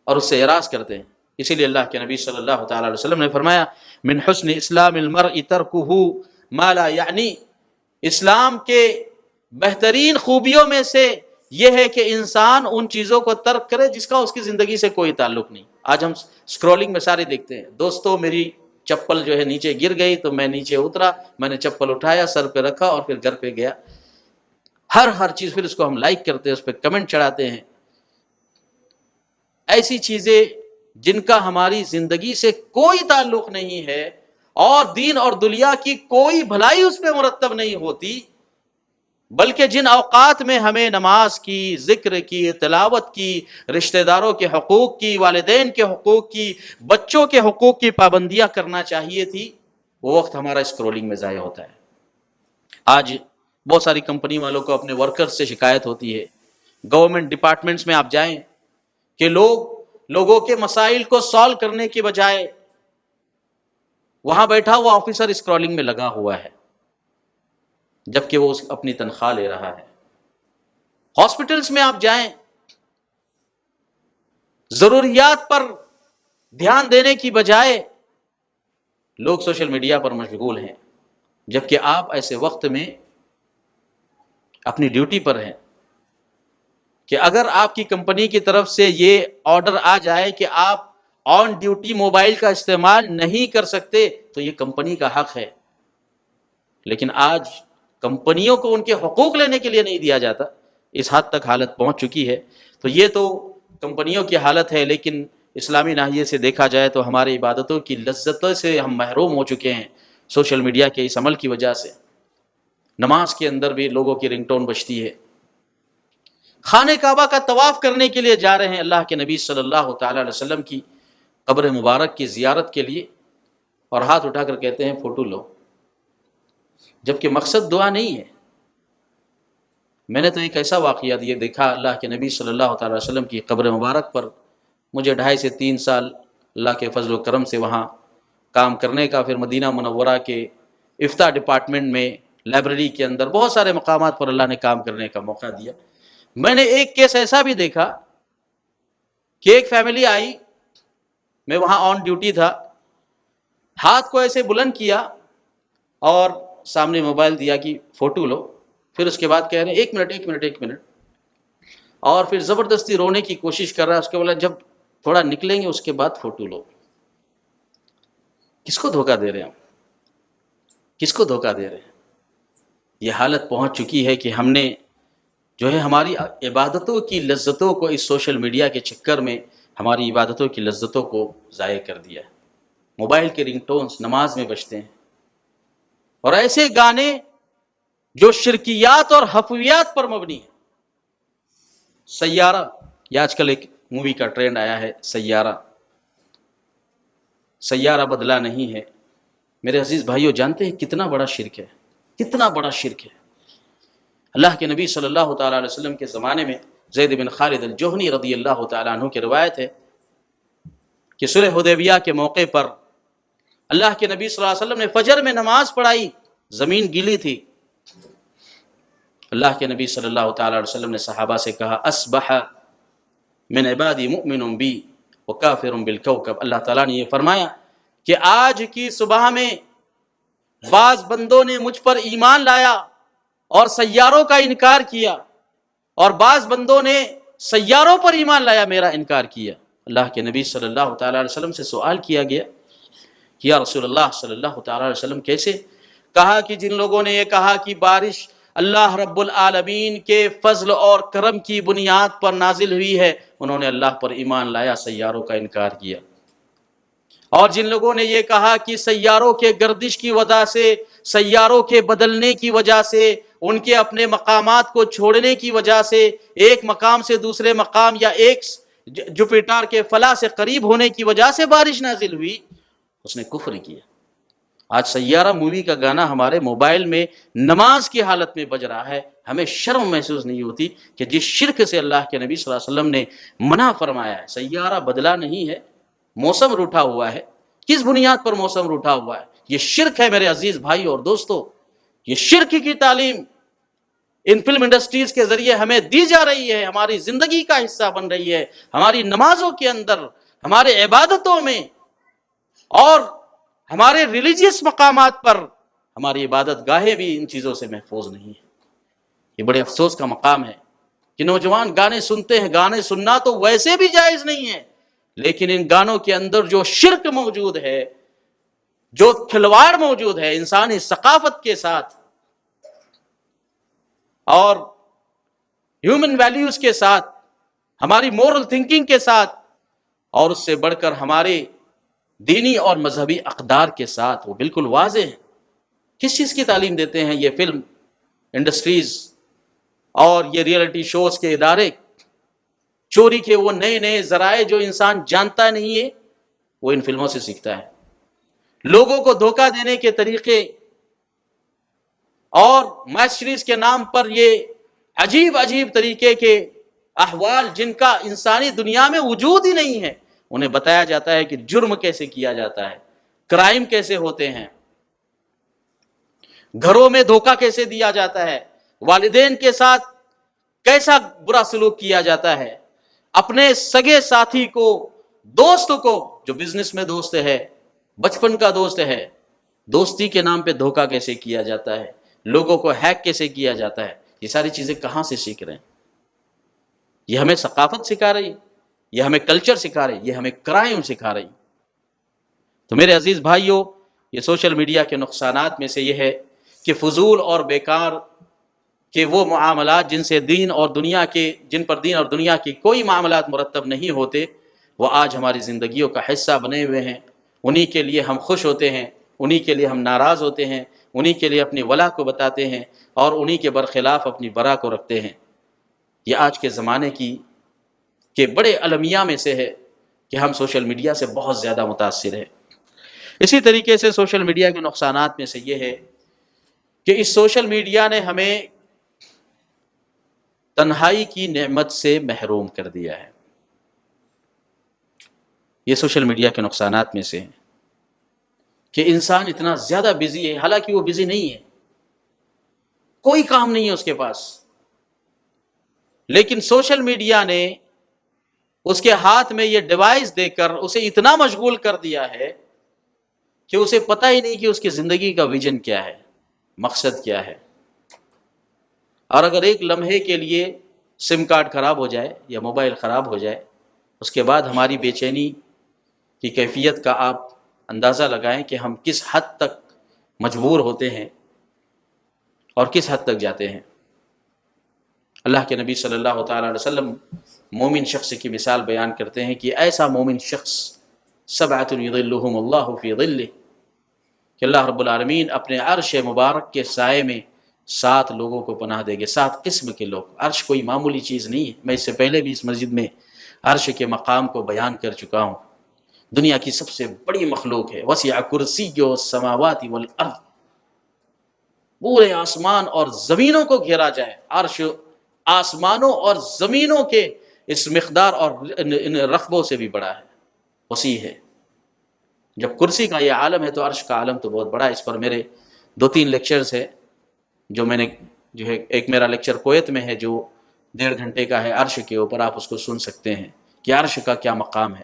اور اس سے اعراض کرتے ہیں۔ اسی لیے اللہ کے نبی صلی اللہ تعالی علیہ وسلم نے فرمایا من حسن اسلام المرء ترکہ ما لا یعنی، اسلام کے بہترین خوبیوں میں سے یہ ہے کہ انسان ان چیزوں کو ترک کرے جس کا اس کی زندگی سے کوئی تعلق نہیں۔ آج ہم اسکرولنگ میں سارے دیکھتے ہیں، دوستو میری چپل جو ہے نیچے گر گئی تو میں نیچے اترا، میں نے چپل اٹھایا، سر پہ رکھا اور پھر گھر پہ گیا۔ ہر چیز پھر اس کو ہم لائک کرتے ہیں، اس پہ کمنٹ چڑھاتے ہیں۔ ایسی چیزیں جن کا ہماری زندگی سے کوئی تعلق نہیں ہے اور دین اور دنیا کی کوئی بھلائی اس پہ مرتب نہیں ہوتی، بلکہ جن اوقات میں ہمیں نماز کی، ذکر کی، تلاوت کی، رشتہ داروں کے حقوق کی، والدین کے حقوق کی، بچوں کے حقوق کی پابندیاں کرنا چاہیے تھی، وہ وقت ہمارا اسکرولنگ میں ضائع ہوتا ہے۔ آج بہت ساری کمپنی والوں کو اپنے ورکرز سے شکایت ہوتی ہے، گورنمنٹ ڈپارٹمنٹس میں آپ جائیں کہ لوگوں کے مسائل کو سالو کرنے کی بجائے وہاں بیٹھا ہوا آفیسر اسکرولنگ میں لگا ہوا ہے، جبکہ وہ اپنی تنخواہ لے رہا ہے۔ ہاسپٹلس میں آپ جائیں، ضروریات پر دھیان دینے کی بجائے لوگ سوشل میڈیا پر مشغول ہیں، جبکہ آپ ایسے وقت میں اپنی ڈیوٹی پر ہیں کہ اگر آپ کی کمپنی کی طرف سے یہ آرڈر آ جائے کہ آپ آن ڈیوٹی موبائل کا استعمال نہیں کر سکتے تو یہ کمپنی کا حق ہے، لیکن آج کمپنیوں کو ان کے حقوق لینے کے لیے نہیں دیا جاتا، اس حد تک حالت پہنچ چکی ہے۔ تو یہ تو کمپنیوں کی حالت ہے، لیکن اسلامی ناحیے سے دیکھا جائے تو ہماری عبادتوں کی لذتوں سے ہم محروم ہو چکے ہیں سوشل میڈیا کے اس عمل کی وجہ سے۔ نماز کے اندر بھی لوگوں کی رنگ ٹون بجتی ہے، خانہ کعبہ کا طواف کرنے کے لیے جا رہے ہیں اللہ کے نبی صلی اللہ تعالی علیہ وسلم کی قبر مبارک کی زیارت کے لیے، اور ہاتھ اٹھا کر کہتے ہیں فوٹو لو، جبکہ مقصد دعا نہیں ہے۔ میں نے تو ایک ایسا واقعہ یہ دیکھا، اللہ کے نبی صلی اللہ تعالی علیہ وسلم کی قبر مبارک پر مجھے 2.5 سے 3 سال اللہ کے فضل و کرم سے وہاں کام کرنے کا، پھر مدینہ منورہ کے افتاء ڈپارٹمنٹ میں، لائبریری کے اندر بہت سارے مقامات پر اللہ نے کام کرنے کا موقع دیا۔ میں نے ایک کیس ایسا بھی دیکھا کہ ایک فیملی آئی، میں وہاں آن ڈیوٹی تھا، ہاتھ کو ایسے بلند کیا اور سامنے موبائل دیا کہ فوٹو لو، پھر اس کے بعد کہہ رہے ہیں ایک منٹ، اور پھر زبردستی رونے کی کوشش کر رہا ہے۔ اس کے بولا جب تھوڑا نکلیں گے اس کے بعد فوٹو لو۔ کس کو دھوکہ دے رہے ہیں ہم؟ کس کو دھوکہ دے رہے ہیں؟ یہ حالت پہنچ چکی ہے کہ ہم نے جو ہے ہماری عبادتوں کی لذتوں کو اس سوشل میڈیا کے چکر میں ہماری عبادتوں کی لذتوں کو ضائع کر دیا ہے۔ موبائل کے رنگ ٹونز نماز میں بجتے ہیں، اور ایسے گانے جو شرکیات اور حفویات پر مبنی ہیں۔ سیارہ، یہ آج کل ایک مووی کا ٹرینڈ آیا ہے، سیارہ بدلہ نہیں ہے۔ میرے عزیز بھائیوں، جانتے ہیں کتنا بڑا شرک ہے، کتنا بڑا شرک ہے۔ اللہ کے نبی صلی اللہ تعالیٰ علیہ وسلم کے زمانے میں زید بن خالد الجہنی رضی اللہ تعالیٰ عنہ کی روایت ہے کہ صلح حدیبیہ کے موقع پر اللہ کے نبی صلی اللہ علیہ وسلم نے فجر میں نماز پڑھائی، زمین گیلی تھی۔ اللہ کے نبی صلی اللہ تعالیٰ علیہ وسلم نے صحابہ سے کہا اصبح من عبادی مؤمن بی وکافر بالکوکب۔ اللہ تعالیٰ نے یہ فرمایا کہ آج کی صبح میں بعض بندوں نے مجھ پر ایمان لایا اور سیاروں کا انکار کیا، اور بعض بندوں نے سیاروں پر ایمان لایا، میرا انکار کیا۔ اللہ کے نبی صلی اللہ تعالیٰ علیہ وسلم سے سوال کیا گیا کہ یا رسول اللہ صلی اللہ تعالیٰ علیہ وسلم کیسے؟ کہا کہ جن لوگوں نے یہ کہا کہ بارش اللہ رب العالمین کے فضل اور کرم کی بنیاد پر نازل ہوئی ہے، انہوں نے اللہ پر ایمان لایا، سیاروں کا انکار کیا۔ اور جن لوگوں نے یہ کہا کہ سیاروں کے گردش کی وجہ سے، سیاروں کے بدلنے کی وجہ سے، ان کے اپنے مقامات کو چھوڑنے کی وجہ سے، ایک مقام سے دوسرے مقام یا ایک جوپیٹر کے فلاں سے قریب ہونے کی وجہ سے بارش نازل ہوئی، اس نے کفر کیا۔ آج سیارہ مووی کا گانا ہمارے موبائل میں نماز کی حالت میں بج رہا ہے، ہمیں شرم محسوس نہیں ہوتی کہ جس شرک سے اللہ کے نبی صلی اللہ علیہ وسلم نے منع فرمایا ہے۔ سیارہ بدلا نہیں ہے، موسم روٹھا ہوا ہے۔ کس بنیاد پر موسم روٹھا ہوا ہے؟ یہ شرک ہے میرے عزیز بھائی اور دوستو۔ یہ شرک کی تعلیم ان فلم انڈسٹریز کے ذریعے ہمیں دی جا رہی ہے، ہماری زندگی کا حصہ بن رہی ہے، ہماری نمازوں کے اندر، ہمارے عبادتوں میں، اور ہمارے ریلیجیس مقامات پر ہماری عبادت گاہیں بھی ان چیزوں سے محفوظ نہیں ہیں۔ یہ بڑے افسوس کا مقام ہے کہ نوجوان گانے سنتے ہیں۔ گانے سننا تو ویسے بھی جائز نہیں ہے، لیکن ان گانوں کے اندر جو شرک موجود ہے، جو کھلواڑ موجود ہے انسانی ثقافت کے ساتھ اور ہیومن ویلیوز کے ساتھ، ہماری مورل تھنکنگ کے ساتھ، اور اس سے بڑھ کر ہمارے دینی اور مذہبی اقدار کے ساتھ، وہ بالکل واضح ہے۔ کس چیز کی تعلیم دیتے ہیں یہ فلم انڈسٹریز اور یہ ریئلٹی شوز کے ادارے؟ چوری کے وہ نئے نئے ذرائع جو انسان جانتا نہیں ہے، وہ ان فلموں سے سیکھتا ہے۔ لوگوں کو دھوکہ دینے کے طریقے اور ماسٹریز کے نام پر یہ عجیب عجیب طریقے کے احوال جن کا انسانی دنیا میں وجود ہی نہیں ہے، انہیں بتایا جاتا ہے کہ جرم کیسے کیا جاتا ہے، کرائم کیسے ہوتے ہیں، گھروں میں دھوکہ کیسے دیا جاتا ہے، والدین کے ساتھ کیسا برا سلوک کیا جاتا ہے، اپنے سگے ساتھی کو، دوست کو، جو بزنس میں دوست ہے، بچپن کا دوست ہے، دوستی کے نام پہ دھوکہ کیسے کیا جاتا ہے، لوگوں کو ہیک کیسے کیا جاتا ہے۔ یہ ساری چیزیں کہاں سے سیکھ رہے ہیں؟ یہ ہمیں ثقافت سکھا رہی، یہ ہمیں کلچر سکھا رہی، یہ ہمیں کرائم سکھا رہی۔ تو میرے عزیز بھائیوں، یہ سوشل میڈیا کے نقصانات میں سے یہ ہے کہ فضول اور بیکار کہ وہ معاملات جن سے دین اور دنیا کے، جن پر دین اور دنیا کی کوئی معاملات مرتب نہیں ہوتے، وہ آج ہماری زندگیوں کا حصہ بنے ہوئے ہیں۔ انہی کے لیے ہم خوش ہوتے ہیں، انہی کے لیے ہم ناراض ہوتے ہیں، انہی کے لیے اپنی ولا کو بتاتے ہیں، اور انہی کے برخلاف اپنی برا کو رکھتے ہیں۔ یہ آج کے زمانے کی کے بڑے المیہ میں سے ہے کہ ہم سوشل میڈیا سے بہت زیادہ متاثر ہیں۔ اسی طریقے سے سوشل میڈیا کے نقصانات میں سے یہ ہے کہ اس سوشل میڈیا نے ہمیں تنہائی کی نعمت سے محروم کر دیا ہے۔ یہ سوشل میڈیا کے نقصانات میں سے ہیں۔ کہ انسان اتنا زیادہ بزی ہے، حالانکہ وہ بزی نہیں ہے، کوئی کام نہیں ہے اس کے پاس، لیکن سوشل میڈیا نے اس کے ہاتھ میں یہ ڈیوائس دے کر اسے اتنا مشغول کر دیا ہے کہ اسے پتہ ہی نہیں کہ اس کی زندگی کا ویژن کیا ہے، مقصد کیا ہے۔ اور اگر ایک لمحے کے لیے سم کارڈ خراب ہو جائے یا موبائل خراب ہو جائے، اس کے بعد ہماری بے چینی کی کیفیت کا آپ اندازہ لگائیں کہ ہم کس حد تک مجبور ہوتے ہیں اور کس حد تک جاتے ہیں۔ اللہ کے نبی صلی اللہ تعالی علیہ وسلم مومن شخص کی مثال بیان کرتے ہیں کہ ایسا مومن شخص سبعۃ یظلھم اللہ فی ظلہ، کہ اللہ رب العالمین اپنے عرش مبارک کے سائے میں 7 لوگوں کو پناہ دے گے، 7 قسم کے لوگ۔ عرش کوئی معمولی چیز نہیں ہے، میں اس سے پہلے بھی اس مسجد میں عرش کے مقام کو بیان کر چکا ہوں۔ دنیا کی سب سے بڑی مخلوق ہے، وسع کرسیہ السماوات والارض، پورے آسمان اور زمینوں کو گھیرا جائے، عرش آسمانوں اور زمینوں کے اس مقدار اور ان رقبوں سے بھی بڑا ہے، وسیع ہے۔ جب کرسی کا یہ عالم ہے تو عرش کا عالم تو بہت بڑا ہے۔ اس پر میرے 2-3 لیکچرز ہے جو میں نے ایک میرا لیکچر کویت میں ہے جو 1.5 گھنٹے کا ہے عرش کے اوپر، آپ اس کو سن سکتے ہیں کہ عرش کا کیا مقام ہے۔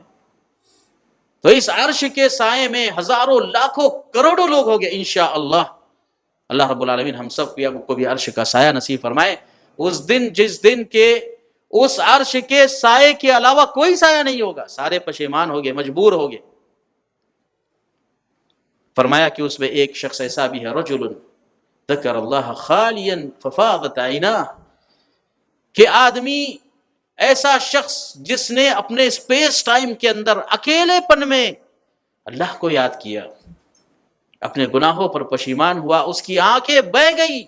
تو اس عرش کے سائے میں ہزاروں لاکھوں کروڑوں لوگ ہوں گے انشاءاللہ۔ اللہ رب العالمین ہم سب کو بھی عرش کا سایہ نصیب فرمائے۔ اس دن جس دن کے اس عرش کے سائے کے علاوہ کوئی سایہ نہیں ہوگا، سارے پشیمان ہوگے، مجبور ہوگے۔ فرمایا کہ اس میں ایک شخص ایسا بھی ہے، رجل ذکر اللہ خالیا ففاضت عیناہ، کہ آدمی ایسا شخص جس نے اپنے اسپیس ٹائم کے اندر اکیلے پن میں اللہ کو یاد کیا، اپنے گناہوں پر پشیمان ہوا، اس کی آنکھیں بہہ گئی،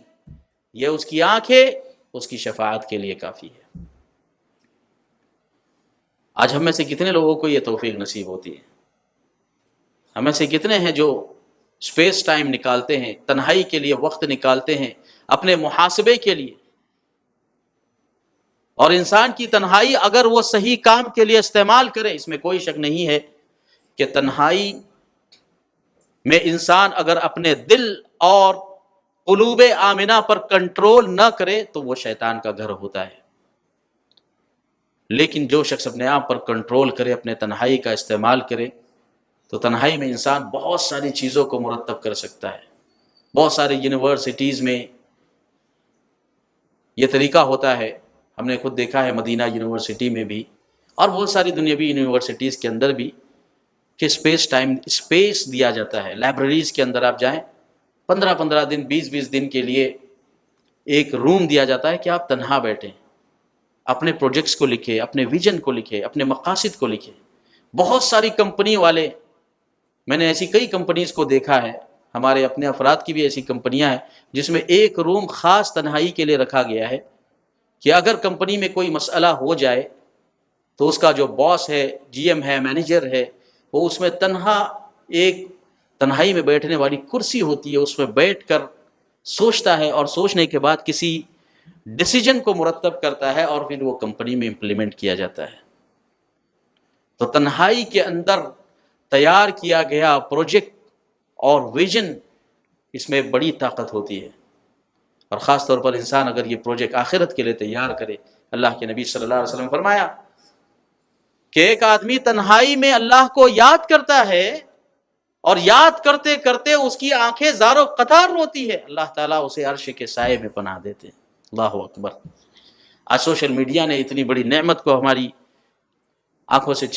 یہ اس کی آنکھیں اس کی شفاعت کے لیے کافی ہے۔ آج ہم میں سے کتنے لوگوں کو یہ توفیق نصیب ہوتی ہے؟ ہم میں سے کتنے ہیں جو اسپیس ٹائم نکالتے ہیں، تنہائی کے لیے وقت نکالتے ہیں اپنے محاسبے کے لیے؟ اور انسان کی تنہائی اگر وہ صحیح کام کے لیے استعمال کرے، اس میں کوئی شک نہیں ہے کہ تنہائی میں انسان اگر اپنے دل اور قلوب آمنہ پر کنٹرول نہ کرے تو وہ شیطان کا گھر ہوتا ہے۔ لیکن جو شخص اپنے آپ پر کنٹرول کرے، اپنے تنہائی کا استعمال کرے، تو تنہائی میں انسان بہت ساری چیزوں کو مرتب کر سکتا ہے۔ بہت ساری یونیورسٹیز میں یہ طریقہ ہوتا ہے، ہم نے خود دیکھا ہے مدینہ یونیورسٹی میں بھی اور بہت ساری دنیاوی یونیورسٹیز کے اندر بھی، کہ اسپیس دیا جاتا ہے۔ لائبریریز کے اندر آپ جائیں، 15 دن 20 دن کے لیے ایک روم دیا جاتا ہے کہ آپ تنہا بیٹھیں، اپنے پروجیکٹس کو لکھیں، اپنے ویژن کو لکھیں، اپنے مقاصد کو لکھیں۔ بہت ساری کمپنی والے، میں نے ایسی کئی کمپنیز کو دیکھا ہے، ہمارے اپنے افراد کی بھی ایسی کمپنیاں ہیں جس میں ایک روم خاص تنہائی کے لیے رکھا گیا ہے کہ اگر کمپنی میں کوئی مسئلہ ہو جائے تو اس کا جو باس ہے، جی ایم ہے، مینیجر ہے، وہ اس میں ایک تنہائی میں بیٹھنے والی کرسی ہوتی ہے، اس میں بیٹھ کر سوچتا ہے اور سوچنے کے بعد کسی ڈیسیجن کو مرتب کرتا ہے اور پھر وہ کمپنی میں امپلیمنٹ کیا جاتا ہے۔ تو تنہائی کے اندر تیار کیا گیا پروجیکٹ اور ویژن، اس میں بڑی طاقت ہوتی ہے، اور خاص طور پر انسان اگر یہ پروجیکٹ آخرت کے لیے تیار کرے۔ اللہ کے نبی صلی اللہ علیہ وسلم فرمایا کہ ایک آدمی تنہائی میں اللہ کو یاد کرتا ہے اور یاد کرتے کرتے اس کی آنکھیں زار و قطار روتی ہے، اللہ تعالیٰ اسے عرش کے سائے میں پناہ دیتے ہیں۔ اللہ اکبر۔ آج سوشل میڈیا نے اتنی بڑی نعمت کو ہماری آنکھوں سے،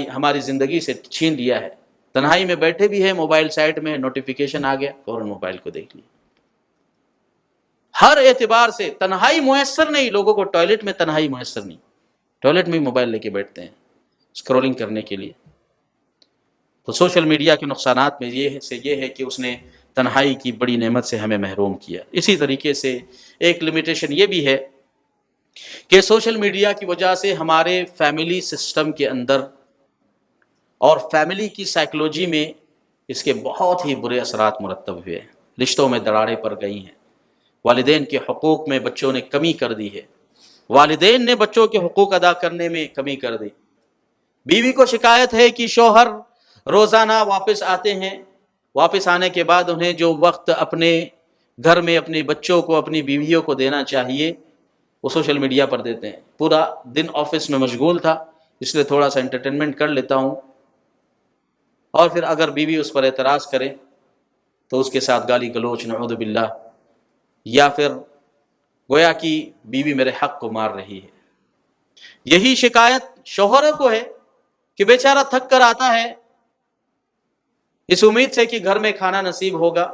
ہماری زندگی سے چھین لیا ہے۔ تنہائی میں بیٹھے بھی ہیں، موبائل سائٹ میں نوٹیفیکیشن آ گیا، فوراً موبائل کو دیکھ لیا۔ ہر اعتبار سے تنہائی میسر نہیں، لوگوں کو ٹوائلٹ میں تنہائی میسر نہیں، ٹوائلٹ میں موبائل لے کے بیٹھتے ہیں اسکرولنگ کرنے کے لیے۔ تو سوشل میڈیا کے نقصانات میں یہ ہے کہ اس نے تنہائی کی بڑی نعمت سے ہمیں محروم کیا۔ اسی طریقے سے ایک لمیٹیشن یہ بھی ہے کہ سوشل میڈیا کی وجہ سے ہمارے فیملی سسٹم کے اندر اور فیملی کی سائیکلوجی میں اس کے بہت ہی برے اثرات مرتب ہوئے ہیں۔ رشتوں میں دراڑیں پڑ گئی ہیں، والدین کے حقوق میں بچوں نے کمی کر دی ہے، والدین نے بچوں کے حقوق ادا کرنے میں کمی کر دی۔ بیوی کو شکایت ہے کہ شوہر روزانہ واپس آتے ہیں، واپس آنے کے بعد انہیں جو وقت اپنے گھر میں اپنے بچوں کو اپنی بیویوں کو دینا چاہیے وہ سوشل میڈیا پر دیتے ہیں. پورا دن آفس میں مشغول تھا اس لیے تھوڑا سا انٹرٹینمنٹ کر لیتا ہوں, اور پھر اگر بیوی اس پر اعتراض کرے تو اس کے ساتھ گالی گلوچ نعوذ باللہ, یا پھر گویا کہ بیوی میرے حق کو مار رہی ہے. یہی شکایت شوہر کو ہے کہ بیچارہ تھک کر آتا ہے اس امید سے کہ گھر میں کھانا نصیب ہوگا,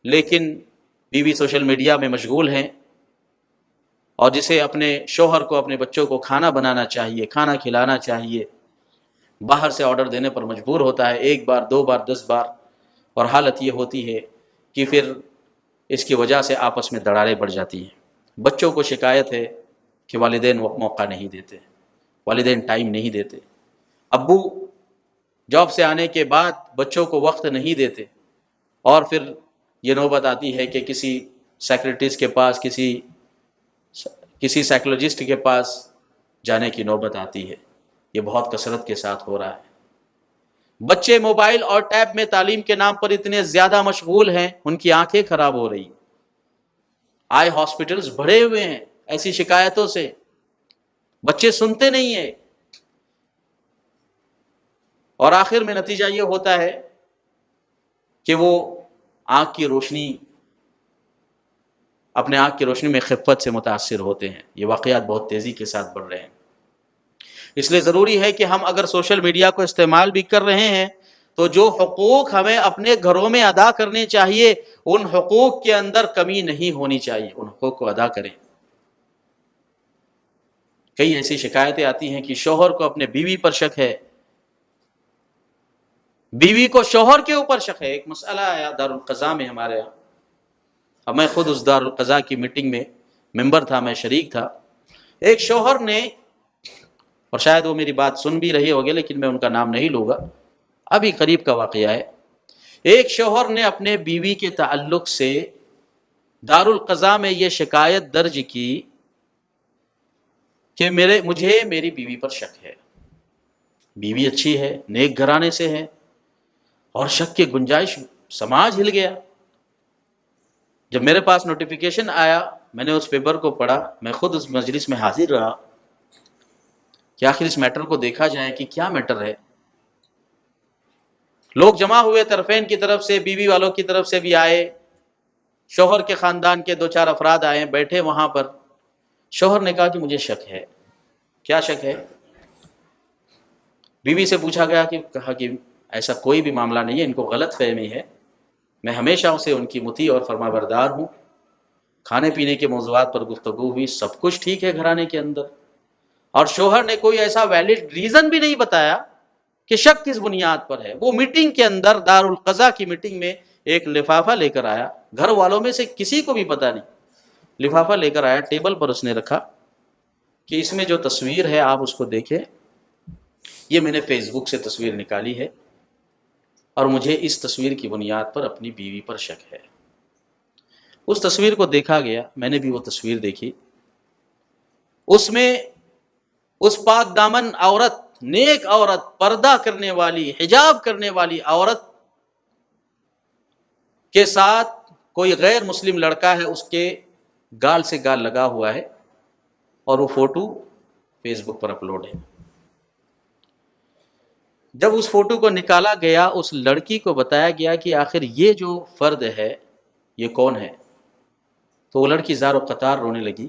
لیکن بیوی سوشل میڈیا میں مشغول ہیں, اور جسے اپنے شوہر کو اپنے بچوں کو کھانا بنانا چاہیے, کھانا کھلانا چاہیے, باہر سے آرڈر دینے پر مجبور ہوتا ہے 1 بار 2 بار 10 بار, اور حالت یہ ہوتی ہے کہ پھر اس کی وجہ سے آپس میں دراڑیں بڑھ جاتی ہیں. بچوں کو شکایت ہے کہ والدین موقع نہیں دیتے, والدین ٹائم نہیں دیتے, ابو جاب سے آنے کے بعد بچوں کو وقت نہیں دیتے, اور پھر یہ نوبت آتی ہے کہ کسی سائیکریٹسٹ کے پاس, کسی سائیکولوجسٹ کے پاس جانے کی نوبت آتی ہے. یہ بہت کثرت کے ساتھ ہو رہا ہے. بچے موبائل اور ٹیب میں تعلیم کے نام پر اتنے زیادہ مشغول ہیں ان کی آنکھیں خراب ہو رہی, آئی ہاسپٹلز بھرے ہوئے ہیں ایسی شکایتوں سے. بچے سنتے نہیں ہیں, اور آخر میں نتیجہ یہ ہوتا ہے کہ وہ آنکھ کی روشنی, اپنے آنکھ کی روشنی میں خفت سے متاثر ہوتے ہیں. یہ واقعات بہت تیزی کے ساتھ بڑھ رہے ہیں. اس لیے ضروری ہے کہ ہم اگر سوشل میڈیا کو استعمال بھی کر رہے ہیں تو جو حقوق ہمیں اپنے گھروں میں ادا کرنے چاہیے ان حقوق کے اندر کمی نہیں ہونی چاہیے, ان حقوق کو ادا کریں. کئی ایسی شکایتیں آتی ہیں کہ شوہر کو اپنے بیوی پر شک ہے, بیوی کو شوہر کے اوپر شک ہے. ایک مسئلہ آیا دارالقضاء میں ہمارے یہاں, اب میں خود اس دارالقضاء کی میٹنگ میں ممبر تھا, میں شریک تھا. ایک شوہر نے, اور شاید وہ میری بات سن بھی رہی ہوگی لیکن میں ان کا نام نہیں لوں گا, ابھی قریب کا واقعہ ہے. ایک شوہر نے اپنے بیوی کے تعلق سے دارالقضاء میں یہ شکایت درج کی کہ مجھے میری بیوی پر شک ہے. بیوی اچھی ہے, نیک گھرانے سے ہے, اور شک کی گنجائش, سماج ہل گیا. جب میرے پاس نوٹیفیکیشن آیا میں نے اس پیپر کو پڑھا, میں خود اس مجلس میں حاضر رہا کہ آخر اس میٹر کو دیکھا جائے کہ کیا میٹر ہے. لوگ جمع ہوئے, طرفین کی طرف سے, بیوی والوں کی طرف سے بھی آئے, شوہر کے خاندان کے 2-4 افراد آئے, بیٹھے وہاں پر. شوہر نے کہا کہ مجھے شک ہے. کیا شک ہے؟ بیوی سے پوچھا گیا کہا کہ ایسا کوئی بھی معاملہ نہیں ہے, ان کو غلط فہمی ہے, میں ہمیشہ اسے ان کی مطیع اور فرما بردار ہوں. کھانے پینے کے موضوعات پر گفتگو ہوئی, سب کچھ ٹھیک ہے گھرانے کے اندر, اور شوہر نے کوئی ایسا ویلڈ ریزن بھی نہیں بتایا کہ شک کس بنیاد پر ہے. وہ میٹنگ کے اندر, دارالقضاء کی میٹنگ میں, ایک لفافہ لے کر آیا, گھر والوں میں سے کسی کو بھی پتہ نہیں, لفافہ لے کر آیا, ٹیبل پر اس نے رکھا کہ اس میں جو تصویر ہے آپ اس کو دیکھیں, یہ میں نے فیس بک سے تصویر نکالی ہے اور مجھے اس تصویر کی بنیاد پر اپنی بیوی پر شک ہے. اس تصویر کو دیکھا گیا, میں نے بھی وہ تصویر دیکھی. اس میں اس پاک دامن عورت, نیک عورت, پردہ کرنے والی, حجاب کرنے والی عورت کے ساتھ کوئی غیر مسلم لڑکا ہے, اس کے گال سے گال لگا ہوا ہے, اور وہ فوٹو فیس بک پر اپلوڈ ہے. جب اس فوٹو کو نکالا گیا, اس لڑکی کو بتایا گیا کہ آخر یہ جو فرد ہے یہ کون ہے, تو وہ لڑکی زار و قطار رونے لگی,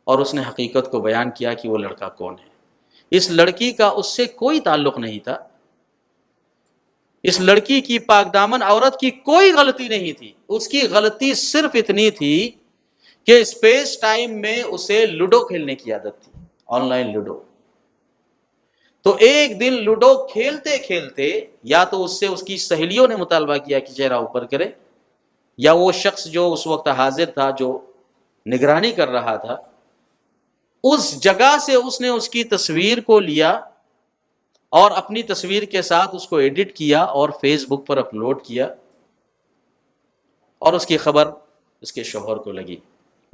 اور اس نے حقیقت کو بیان کیا کہ وہ لڑکا کون ہے. اس لڑکی کا اس سے کوئی تعلق نہیں تھا, اس لڑکی کی پاک دامن عورت کی کوئی غلطی نہیں تھی. اس کی غلطی صرف اتنی تھی کہ اسپیس ٹائم میں اسے لوڈو کھیلنے کی عادت تھی, آن لائن لوڈو. تو ایک دن لوڈو کھیلتے کھیلتے یا تو اس سے اس کی سہیلیوں نے مطالبہ کیا کہ چہرہ اوپر کرے, یا وہ شخص جو اس وقت حاضر تھا, جو نگرانی کر رہا تھا, اس جگہ سے اس نے اس کی تصویر کو لیا اور اپنی تصویر کے ساتھ اس کو ایڈٹ کیا اور فیس بک پر اپلوڈ کیا, اور اس کی خبر اس کے شوہر کو لگی.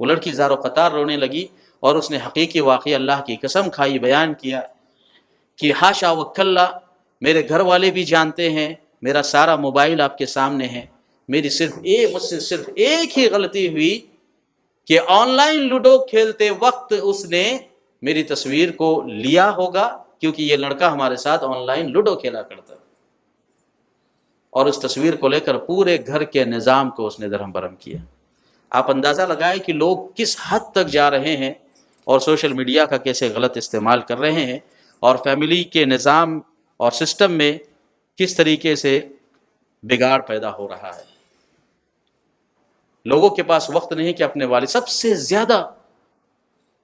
وہ لڑکی زار و قطار رونے لگی, اور اس نے حقیقی واقعہ اللہ کی قسم کھائی بیان کیا کہ ہاشا و کلا, میرے گھر والے بھی جانتے ہیں, میرا سارا موبائل آپ کے سامنے ہے، مجھ سے صرف ایک ہی غلطی ہوئی کہ آن لائن لوڈو کھیلتے وقت اس نے میری تصویر کو لیا ہوگا، کیونکہ یہ لڑکا ہمارے ساتھ آن لائن لوڈو کھیلا کرتا، اور اس تصویر کو لے کر پورے گھر کے نظام کو اس نے درہم برہم کیا۔ آپ اندازہ لگائیں کہ لوگ کس حد تک جا رہے ہیں اور سوشل میڈیا کا کیسے غلط استعمال کر رہے ہیں، اور فیملی کے نظام اور سسٹم میں کس طریقے سے بگاڑ پیدا ہو رہا ہے۔ لوگوں کے پاس وقت نہیں کہ اپنے والد، سب سے زیادہ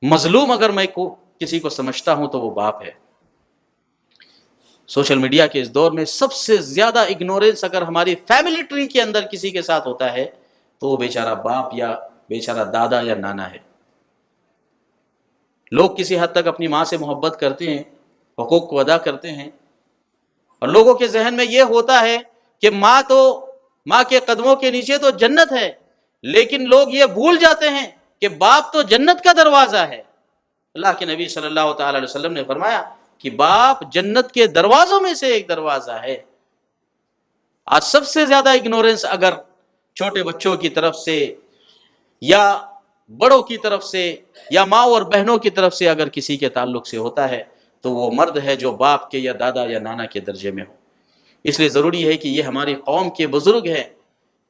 مظلوم اگر میں کسی کو سمجھتا ہوں تو وہ باپ ہے۔ سوشل میڈیا کے اس دور میں سب سے زیادہ اگنورینس اگر ہماری فیملی ٹری کے اندر کسی کے ساتھ ہوتا ہے تو وہ بیچارہ باپ یا بیچارہ دادا یا نانا ہے۔ لوگ کسی حد تک اپنی ماں سے محبت کرتے ہیں، حقوق کو ادا کرتے ہیں، اور لوگوں کے ذہن میں یہ ہوتا ہے کہ ماں کے قدموں کے نیچے تو جنت ہے، لیکن لوگ یہ بھول جاتے ہیں کہ باپ تو جنت کا دروازہ ہے۔ اللہ کے نبی صلی اللہ تعالی علیہ وسلم نے فرمایا کہ باپ جنت کے دروازوں میں سے ایک دروازہ ہے۔ آج سب سے زیادہ اگنورینس اگر چھوٹے بچوں کی طرف سے یا بڑوں کی طرف سے یا ماں اور بہنوں کی طرف سے اگر کسی کے تعلق سے ہوتا ہے تو وہ مرد ہے جو باپ کے یا دادا یا نانا کے درجے میں ہو۔ اس لیے ضروری ہے کہ یہ ہماری قوم کے بزرگ ہیں،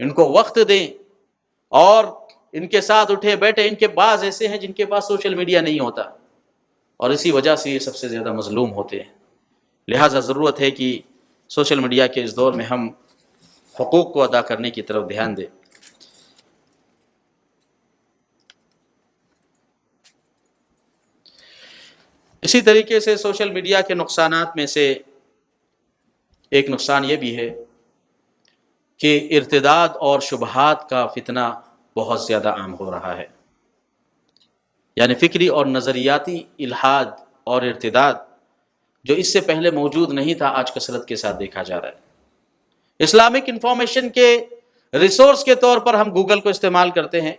ان کو وقت دیں اور ان کے ساتھ اٹھے بیٹھے۔ ان کے بعض ایسے ہیں جن کے پاس سوشل میڈیا نہیں ہوتا، اور اسی وجہ سے یہ سب سے زیادہ مظلوم ہوتے ہیں۔ لہٰذا ضرورت ہے کہ سوشل میڈیا کے اس دور میں ہم حقوق کو ادا کرنے کی طرف دھیان دیں۔ اسی طریقے سے سوشل میڈیا کے نقصانات میں سے ایک نقصان یہ بھی ہے کہ ارتداد اور شبہات کا فتنہ بہت زیادہ عام ہو رہا ہے، یعنی فکری اور نظریاتی الحاد اور ارتداد جو اس سے پہلے موجود نہیں تھا، آج کثرت کے ساتھ دیکھا جا رہا ہے۔ اسلامک انفارمیشن کے ریسورس کے طور پر ہم گوگل کو استعمال کرتے ہیں،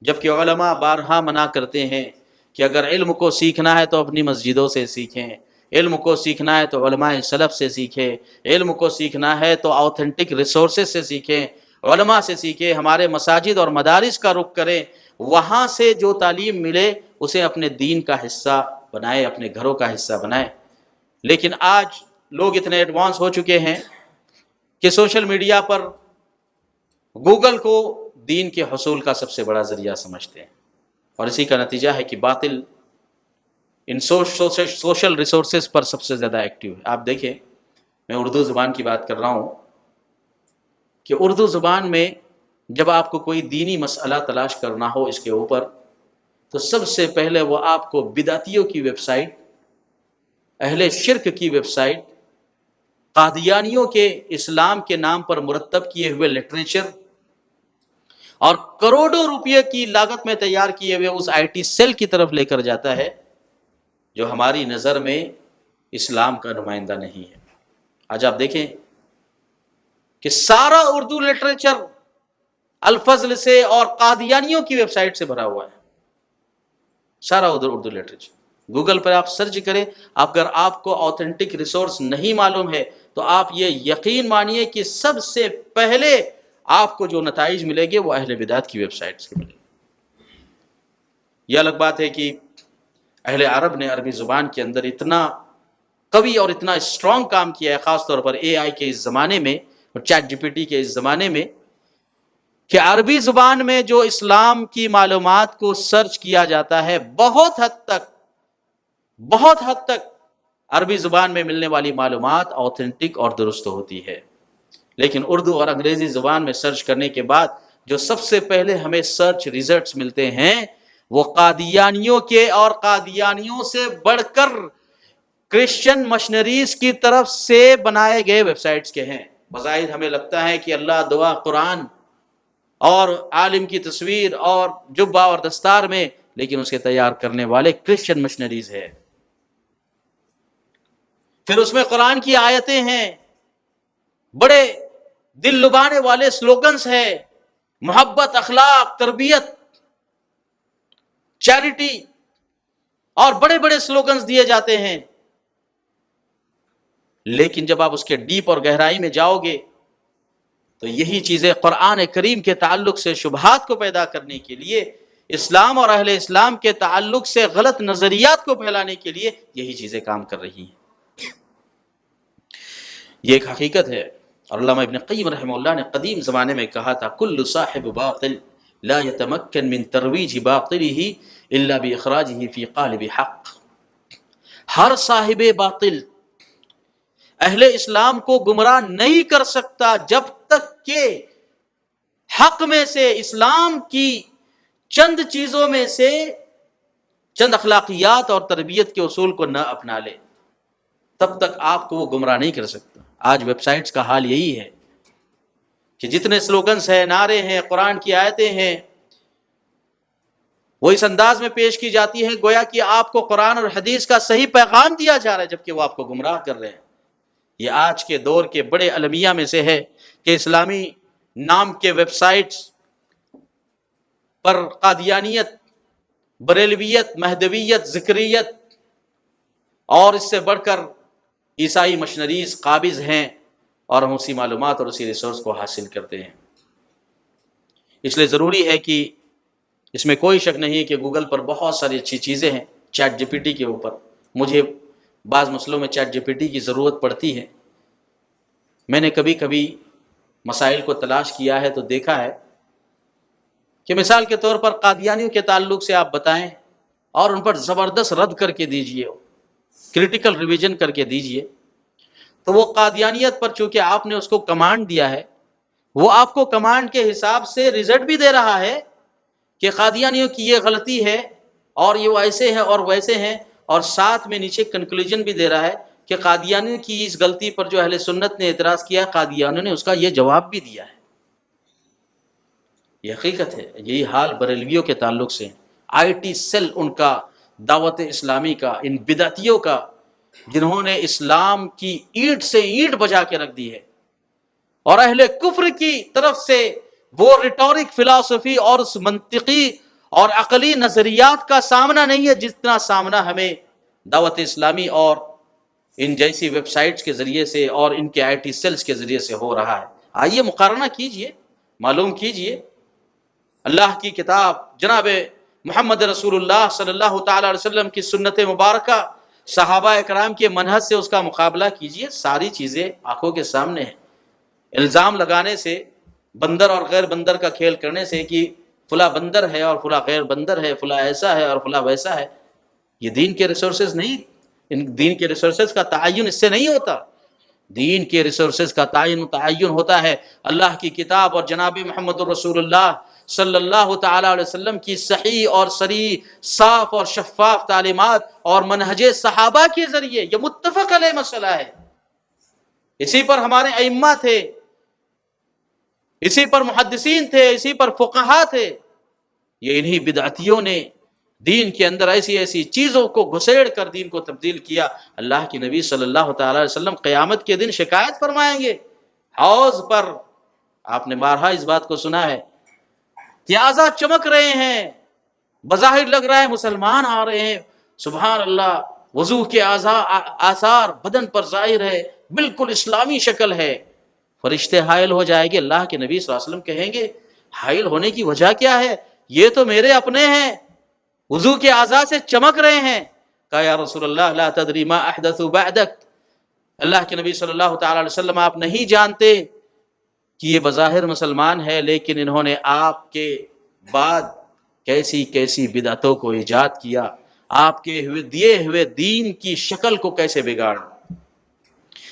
جبکہ علماء بارہا منع کرتے ہیں کہ اگر علم کو سیکھنا ہے تو اپنی مسجدوں سے سیکھیں، علم کو سیکھنا ہے تو علماء سلف سے سیکھیں، علم کو سیکھنا ہے تو آتھینٹک ریسورسز سے سیکھیں، علماء سے سیکھیں، ہمارے مساجد اور مدارس کا رخ کریں، وہاں سے جو تعلیم ملے اسے اپنے دین کا حصہ بنائے، اپنے گھروں کا حصہ بنائے۔ لیکن آج لوگ اتنے ایڈوانس ہو چکے ہیں کہ سوشل میڈیا پر گوگل کو دین کے حصول کا سب سے بڑا ذریعہ سمجھتے ہیں، اور اسی کا نتیجہ ہے کہ باطل ان سوشل ریسورسز پر سب سے زیادہ ایکٹیو ہے۔ آپ دیکھیں، میں اردو زبان کی بات کر رہا ہوں کہ اردو زبان میں جب آپ کو کوئی دینی مسئلہ تلاش کرنا ہو اس کے اوپر، تو سب سے پہلے وہ آپ کو بدعتیوں کی ویب سائٹ، اہل شرک کی ویب سائٹ، قادیانیوں کے اسلام کے نام پر مرتب کیے ہوئے لٹریچر اور کروڑوں روپے کی لاگت میں تیار کیے ہوئے اس آئی ٹی سیل کی طرف لے کر جاتا ہے جو ہماری نظر میں اسلام کا نمائندہ نہیں ہے۔ آج آپ دیکھیں کہ سارا اردو لٹریچر الفضل سے اور قادیانیوں کی ویب سائٹ سے بھرا ہوا ہے، سارا اردو لٹریچر۔ گوگل پر آپ سرچ کریں، اگر آپ کو آتھینٹک ریسورس نہیں معلوم ہے تو آپ یہ یقین مانیے کہ سب سے پہلے آپ کو جو نتائج ملے گے وہ اہل بدعت کی ویب سائٹ سے ملے گے۔ یہ الگ بات ہے کہ اہل عرب نے عربی زبان کے اندر اتنا قوی اور اتنا اسٹرانگ کام کیا ہے، خاص طور پر اے آئی کے اس زمانے میں اور چیٹ جی پی ٹی کے اس زمانے میں، کہ عربی زبان میں جو اسلام کی معلومات کو سرچ کیا جاتا ہے بہت حد تک عربی زبان میں ملنے والی معلومات آتھینٹک اور درست ہوتی ہے۔ لیکن اردو اور انگریزی زبان میں سرچ کرنے کے بعد جو سب سے پہلے ہمیں سرچ ریزلٹس ملتے ہیں وہ قادیانیوں کے اور قادیانیوں سے بڑھ کر کرسچن مشنریز کی طرف سے بنائے گئے ویب سائٹس کے ہیں۔ بظاہر ہمیں لگتا ہے کہ اللہ، دعا، قرآن اور عالم کی تصویر اور جبہ اور دستار میں، لیکن اسے تیار کرنے والے کرسچن مشنریز ہیں۔ پھر اس میں قرآن کی آیتیں ہیں، بڑے دل لبانے والے سلوگنز ہیں، محبت، اخلاق، تربیت، چیریٹی اور بڑے بڑے سلوگنز دیے جاتے ہیں، لیکن جب آپ اس کے ڈیپ اور گہرائی میں جاؤ گے تو یہی چیزیں قرآن کریم کے تعلق سے شبہات کو پیدا کرنے کے لیے، اسلام اور اہل اسلام کے تعلق سے غلط نظریات کو پھیلانے کے لیے یہی چیزیں کام کر رہی ہیں۔ یہ ایک حقیقت ہے، اور علامہ ابن قیم رحمہ اللہ نے قدیم زمانے میں کہا تھا، کل صاحب باطل لا يتمكن من ترویج باطلہ الا باخراجہ فی قالب حق۔ ہر صاحب باطل اہل اسلام کو گمراہ نہیں کر سکتا جب تک کہ حق میں سے، اسلام کی چند چیزوں میں سے، چند اخلاقیات اور تربیت کے اصول کو نہ اپنا لے، تب تک آپ کو وہ گمراہ نہیں کر سکتا۔ آج ویب سائٹس کا حال یہی ہے کہ جتنے سلوگنز ہیں، نعرے ہیں، قرآن کی آیتیں ہیں، وہ اس انداز میں پیش کی جاتی ہیں گویا کہ آپ کو قرآن اور حدیث کا صحیح پیغام دیا جا رہا ہے، جبکہ وہ آپ کو گمراہ کر رہے ہیں۔ یہ آج کے دور کے بڑے المیہ میں سے ہے کہ اسلامی نام کے ویب سائٹس پر قادیانیت، بریلویت، مہدویت، ذکریت اور اس سے بڑھ کر عیسائی مشنریز قابض ہیں، اور ہم اسی معلومات اور اسی ریسورس کو حاصل کرتے ہیں۔ اس لیے ضروری ہے کہ اس میں کوئی شک نہیں کہ گوگل پر بہت ساری اچھی چیزیں ہیں، چیٹ جی پی ٹی کے اوپر مجھے بعض مسئلوں میں چیٹ جی پی ٹی کی ضرورت پڑتی ہے۔ میں نے کبھی کبھی مسائل کو تلاش کیا ہے تو دیکھا ہے کہ مثال کے طور پر قادیانیوں کے تعلق سے آپ بتائیں اور ان پر زبردست رد کر کے دیجئے، کریٹیکل ریویژن کر کے دیجئے، تو وہ قادیانیت پر چونکہ آپ نے اس کو کمانڈ دیا ہے، وہ آپ کو کمانڈ کے حساب سے رزلٹ بھی دے رہا ہے کہ قادیانیوں کی یہ غلطی ہے اور یہ ایسے ہیں اور ویسے ہیں، اور ساتھ میں نیچے کنکلوژن بھی دے رہا ہے کہ قادیانیوں کی اس غلطی پر جو اہل سنت نے اعتراض کیا، قادیانیوں نے اس کا یہ جواب بھی دیا ہے۔ یہ حقیقت ہے۔ یہی حال بریلویوں کے تعلق سے، آئی ٹی سیل ان کا، دعوت اسلامی کا، ان بدعتیوں کا، جنہوں نے اسلام کی اینٹ سے اینٹ بجا کے رکھ دی ہے، اور اہل کفر کی طرف سے وہ ریٹورک فلاسفی اور اس منطقی اور عقلی نظریات کا سامنا نہیں ہے جتنا سامنا ہمیں دعوت اسلامی اور ان جیسی ویب سائٹس کے ذریعے سے اور ان کے آئی ٹی سیلز کے ذریعے سے ہو رہا ہے۔ آئیے مقارنہ کیجئے، معلوم کیجئے۔ اللہ کی کتاب، جناب محمد رسول اللہ صلی اللہ تعالی علیہ وسلم کی سنت مبارکہ، صحابہ اکرام کے منہج سے اس کا مقابلہ کیجئے۔ ساری چیزیں آنکھوں کے سامنے ہیں۔ الزام لگانے سے، بندر اور غیر بندر کا کھیل کرنے سے کہ فلاں بندر ہے اور فلاں غیر بندر ہے، فلاں ایسا ہے اور فلاں ویسا ہے، یہ دین کے ریسورسز نہیں۔ ان دین کے ریسورسز کا تعین اس سے نہیں ہوتا۔ دین کے ریسورسز کا تعین ہوتا ہے اللہ کی کتاب اور جناب محمد رسول اللہ صلی اللہ تعالی علیہ وسلم کی صحیح اور صریح، صاف اور شفاف تعلیمات اور منہج صحابہ کے ذریعے۔ یہ متفق علیہ مسئلہ ہے، اسی پر ہمارے ائمہ تھے، اسی پر محدثین تھے، اسی پر فقہا تھے۔ یہ انہی بدعتیوں نے دین کے اندر ایسی ایسی چیزوں کو گھسیڑ کر دین کو تبدیل کیا۔ اللہ کے نبی صلی اللہ تعالی علیہ وسلم قیامت کے دن شکایت فرمائیں گے حوض پر۔ آپ نے بارہا اس بات کو سنا ہے کہ اعضاء چمک رہے ہیں، بظاہر لگ رہا ہے مسلمان آ رہے ہیں، سبحان اللہ، وضو کے آثار بدن پر ظاہر ہے، بالکل اسلامی شکل ہے۔ فرشتے حائل ہو جائیں گے، اللہ کے نبی صلی اللہ علیہ وسلم کہیں گے حائل ہونے کی وجہ کیا ہے؟ یہ تو میرے اپنے ہیں، وضو کے اعضاء سے چمک رہے ہیں۔ کہا یا رسول اللہ لا تدری ما احدثوا بعدک، اللہ کے نبی صلی اللہ تعالی علیہ وسلم آپ نہیں جانتے کہ یہ بظاہر مسلمان ہے، لیکن انہوں نے آپ کے بعد کیسی کیسی بدعتوں کو ایجاد کیا، آپ کے دیے ہوئے دین کی شکل کو کیسے بگاڑا۔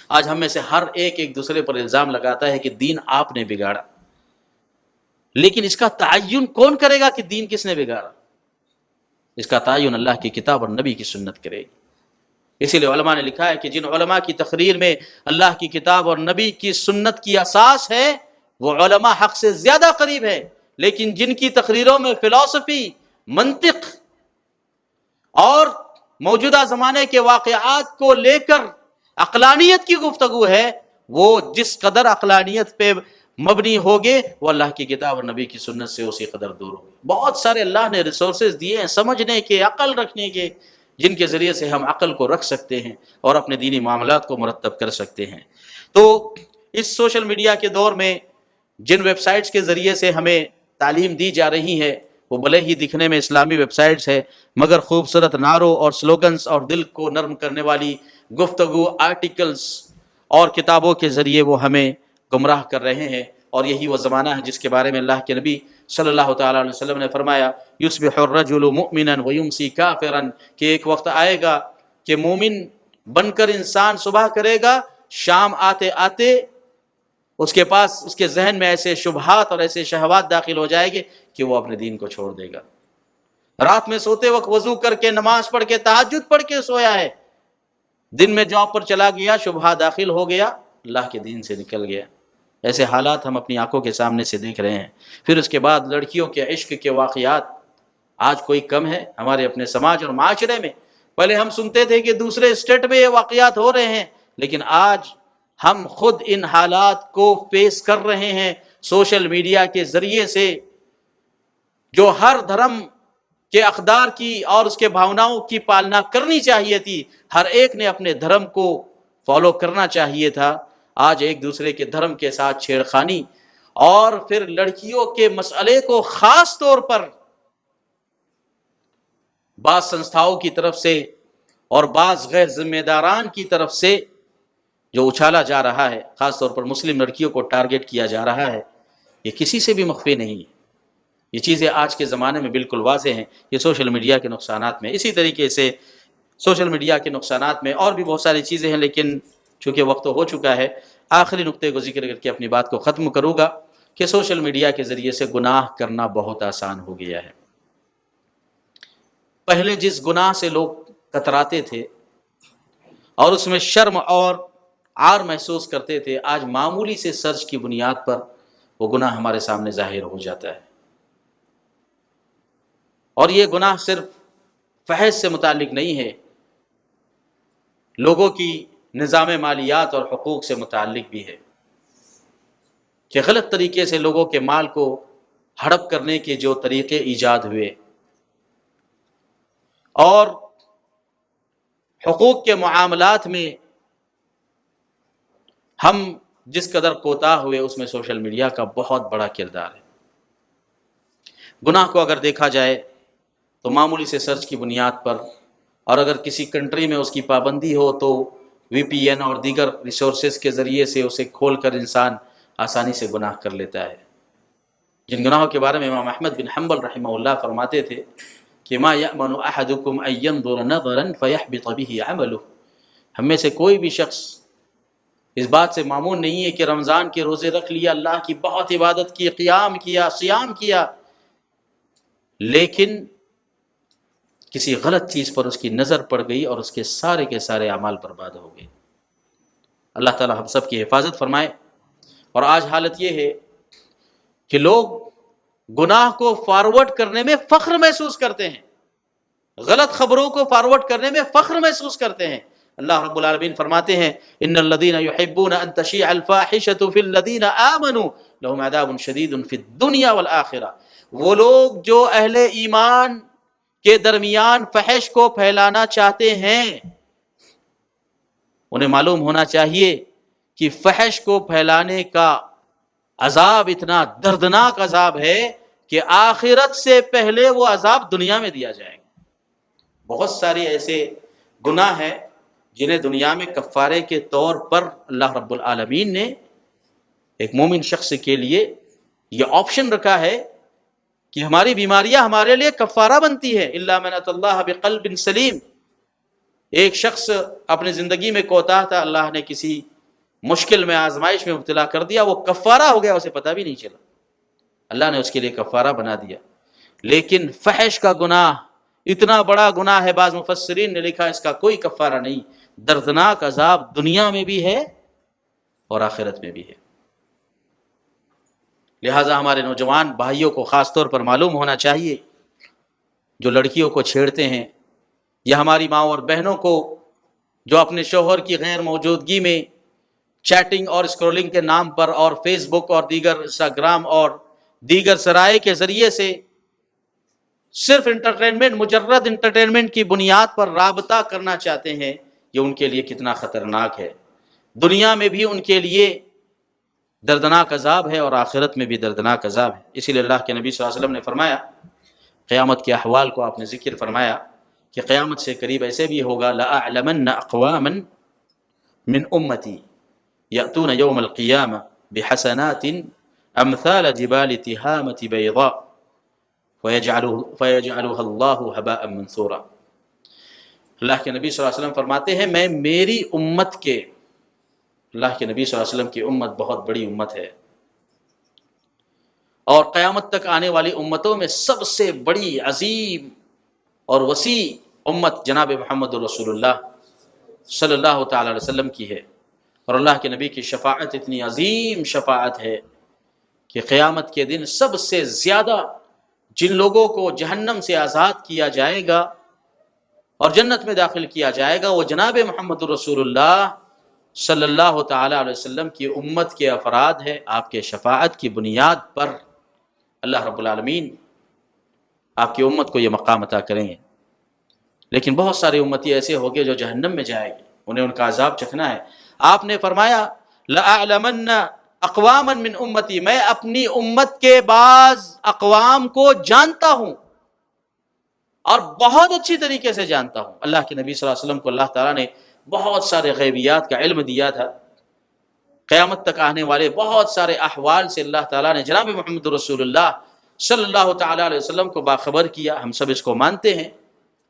آج ہم میں سے ہر ایک دوسرے پر الزام لگاتا ہے کہ دین آپ نے بگاڑا، لیکن اس کا تعین کون کرے گا کہ دین کس نے بگاڑا؟ اس کا تعین اللہ کی کتاب اور نبی کی سنت کرے گی۔ اسی لیے علماء نے لکھا ہے کہ جن علماء کی تقریر میں اللہ کی کتاب اور نبی کی سنت کی اساس ہے، وہ علماء حق سے زیادہ قریب ہے، لیکن جن کی تقریروں میں فلسفی، منطق اور موجودہ زمانے کے واقعات کو لے کر عقلانیت کی گفتگو ہے، وہ جس قدر عقلانیت پہ مبنی ہوگے وہ اللہ کی کتاب اور نبی کی سنت سے اسی قدر دور ہوگے۔ بہت سارے اللہ نے ریسورسز دیے ہیں سمجھنے کے، عقل رکھنے کے، جن کے ذریعے سے ہم عقل کو رکھ سکتے ہیں اور اپنے دینی معاملات کو مرتب کر سکتے ہیں۔ تو اس سوشل میڈیا کے دور میں جن ویب سائٹس کے ذریعے سے ہمیں تعلیم دی جا رہی ہے وہ بھلے ہی دکھنے میں اسلامی ویب سائٹس ہے، مگر خوبصورت نعروں اور سلوگنز اور دل کو نرم کرنے والی گفتگو، آرٹیکلز اور کتابوں کے ذریعے وہ ہمیں گمراہ کر رہے ہیں۔ اور یہی وہ زمانہ ہے جس کے بارے میں اللہ کے نبی صلی اللہ تعالیٰ علیہ وسلم نے فرمایا یصبح الرجل مؤمنا ویمسی کافرا، کہ ایک وقت آئے گا کہ مومن بن کر انسان صبح کرے گا، شام آتے آتے اس کے پاس، اس کے ذہن میں ایسے شبہات اور ایسے شہوات داخل ہو جائے گے کہ وہ اپنے دین کو چھوڑ دے گا۔ رات میں سوتے وقت وضو کر کے، نماز پڑھ کے، تہجد پڑھ کے سویا ہے، دن میں جاب پر چلا گیا، شبہ داخل ہو گیا، اللہ کے دین سے نکل گیا۔ ایسے حالات ہم اپنی آنکھوں کے سامنے سے دیکھ رہے ہیں۔ پھر اس کے بعد لڑکیوں کے عشق کے واقعات آج کوئی کم ہے ہمارے اپنے سماج اور معاشرے میں۔ پہلے ہم سنتے تھے کہ دوسرے اسٹیٹ میں یہ واقعات ہو رہے ہیں، لیکن آج ہم خود ان حالات کو فیس کر رہے ہیں سوشل میڈیا کے ذریعے سے۔ جو ہر دھرم کے اقدار کی اور اس کے بھاوناؤں کی پالنا کرنی چاہیے تھی، ہر ایک نے اپنے دھرم کو فالو کرنا چاہیے تھا، آج ایک دوسرے کے دھرم کے ساتھ چھیڑخانی اور پھر لڑکیوں کے مسئلے کو خاص طور پر بعض سنستھاؤں کی طرف سے اور بعض غیر ذمہ داران کی طرف سے جو اچھالا جا رہا ہے، خاص طور پر مسلم لڑکیوں کو ٹارگٹ کیا جا رہا ہے، یہ کسی سے بھی مخفی نہیں ہے۔ یہ چیزیں آج کے زمانے میں بالکل واضح ہیں، یہ سوشل میڈیا کے نقصانات میں۔ اسی طریقے سے سوشل میڈیا کے نقصانات میں اور بھی بہت ساری چیزیں ہیں، لیکن چونکہ وقت ہو چکا ہے، آخری نقطے کو ذکر کر کے اپنی بات کو ختم کروں گا کہ سوشل میڈیا کے ذریعے سے گناہ کرنا بہت آسان ہو گیا ہے۔ پہلے جس گناہ سے لوگ کتراتے تھے اور اس میں شرم اور عار محسوس کرتے تھے، آج معمولی سے سرچ کی بنیاد پر وہ گناہ ہمارے سامنے ظاہر ہو جاتا ہے۔ اور یہ گناہ صرف فحش سے متعلق نہیں ہے، لوگوں کی نظام مالیات اور حقوق سے متعلق بھی ہے کہ غلط طریقے سے لوگوں کے مال کو ہڑپ کرنے کے جو طریقے ایجاد ہوئے اور حقوق کے معاملات میں ہم جس قدر کوتاہ ہوئے، اس میں سوشل میڈیا کا بہت بڑا کردار ہے۔ گناہ کو اگر دیکھا جائے تو معمولی سے سرچ کی بنیاد پر، اور اگر کسی کنٹری میں اس کی پابندی ہو تو وی پی این اور دیگر ریسورسز کے ذریعے سے اسے کھول کر انسان آسانی سے گناہ کر لیتا ہے۔ جن گناہوں کے بارے میں امام احمد بن حنبل رحمہ اللہ فرماتے تھے کہ ما یأمن احدکم ان ينظر نظرا فیحبط به عمله، ہم میں سے کوئی بھی شخص اس بات سے مامون نہیں ہے کہ رمضان کے روزے رکھ لیا، اللہ کی بہت عبادت کی، قیام کیا، صیام کیا، لیکن کسی غلط چیز پر اس کی نظر پڑ گئی اور اس کے سارے اعمال برباد ہو گئے۔ اللہ تعالی ہم سب کی حفاظت فرمائے۔ اور آج حالت یہ ہے کہ لوگ گناہ کو فارورڈ کرنے میں فخر محسوس کرتے ہیں، غلط خبروں کو فارورڈ کرنے میں فخر محسوس کرتے ہیں۔ اللہ رب العالمین فرماتے ہیں ان الذين يحبون ان تشيع الفاحشة في الذين آمنوا لهم عذاب شديد في الدنيا والآخرة، وہ لوگ جو اہل ایمان کے درمیان فحش کو پھیلانا چاہتے ہیں، انہیں معلوم ہونا چاہیے کہ فحش کو پھیلانے کا عذاب اتنا دردناک عذاب ہے کہ آخرت سے پہلے وہ عذاب دنیا میں دیا جائے گا۔ بہت سارے ایسے گناہ ہیں جنہیں دنیا میں کفارے کے طور پر اللہ رب العالمین نے ایک مومن شخص کے لیے یہ آپشن رکھا ہے کہ ہماری بیماریاں ہمارے لیے کفارہ بنتی ہے۔ الا من اتى اللہ بقلب سلیم، ایک شخص اپنی زندگی میں کوتاہ تھا، اللہ نے کسی مشکل میں، آزمائش میں مبتلا کر دیا، وہ کفارہ ہو گیا، اسے پتہ بھی نہیں چلا، اللہ نے اس کے لیے کفارہ بنا دیا۔ لیکن فحش کا گناہ اتنا بڑا گناہ ہے، بعض مفسرین نے لکھا اس کا کوئی کفارہ نہیں، دردناک عذاب دنیا میں بھی ہے اور آخرت میں بھی ہے۔ لہٰذا ہمارے نوجوان بھائیوں کو خاص طور پر معلوم ہونا چاہیے، جو لڑکیوں کو چھیڑتے ہیں، یا ہماری ماں اور بہنوں کو جو اپنے شوہر کی غیر موجودگی میں چیٹنگ اور اسکرولنگ کے نام پر اور فیس بک اور دیگر انسٹاگرام اور دیگر ذرائع کے ذریعے سے صرف انٹرٹینمنٹ، مجرد انٹرٹینمنٹ کی بنیاد پر رابطہ کرنا چاہتے ہیں، یہ ان کے لیے کتنا خطرناک ہے۔ دنیا میں بھی ان کے لیے دردناک عذاب ہے اور آخرت میں بھی دردناک عذاب ہے۔ اسی لیے اللہ کے نبی صلی اللہ علیہ وسلم نے فرمایا، قیامت کے احوال کو آپ نے ذکر فرمایا کہ قیامت سے قریب ایسے بھی ہوگا، لَأَعْلَمَنَّ أَقْوَامًا مِّنْ أُمَّتِي يَأْتُونَ يَوْمَ الْقِيَامَةِ بِحَسَنَاتٍ أَمْثَالَ جِبَالِ تِهَامَةِ بَيْضَاءَ فَيَجْعَلُهَا اللَّهُ هَبَاءً مَنْثُورًا۔ اللہ کے نبی صلی اللہ علیہ وسلم فرماتے ہیں، میں میری امت کے، اللہ کے نبی صلی اللہ علیہ وسلم کی امت بہت بڑی امت ہے، اور قیامت تک آنے والی امتوں میں سب سے بڑی، عظیم اور وسیع امت جناب محمد رسول اللہ صلی اللہ تعالی علیہ وسلم کی ہے۔ اور اللہ کے نبی کی شفاعت اتنی عظیم شفاعت ہے کہ قیامت کے دن سب سے زیادہ جن لوگوں کو جہنم سے آزاد کیا جائے گا اور جنت میں داخل کیا جائے گا، وہ جناب محمد رسول اللہ صلی اللہ تعالی علیہ وسلم کی امت کے افراد ہے۔ آپ کے شفاعت کی بنیاد پر اللہ رب العالمین آپ کی امت کو یہ مقام عطا کریں گے۔ لیکن بہت سارے امتی ایسے ہوں گے جو جہنم میں جائیں گے، انہیں ان کا عذاب چکھنا ہے۔ آپ نے فرمایا، لَأَعْلَمَنَّ أَقْوَامًا مِّنْ أُمَّتِي، میں اپنی امت کے بعض اقوام کو جانتا ہوں اور بہت اچھی طریقے سے جانتا ہوں۔ اللہ کے نبی صلی اللہ علیہ وسلم کو اللہ تعالیٰ نے بہت سارے غیبیات کا علم دیا تھا، قیامت تک آنے والے بہت سارے احوال سے اللہ تعالیٰ نے جناب محمد رسول اللہ صلی اللہ تعالیٰ علیہ وسلم کو باخبر کیا۔ ہم سب اس کو مانتے ہیں،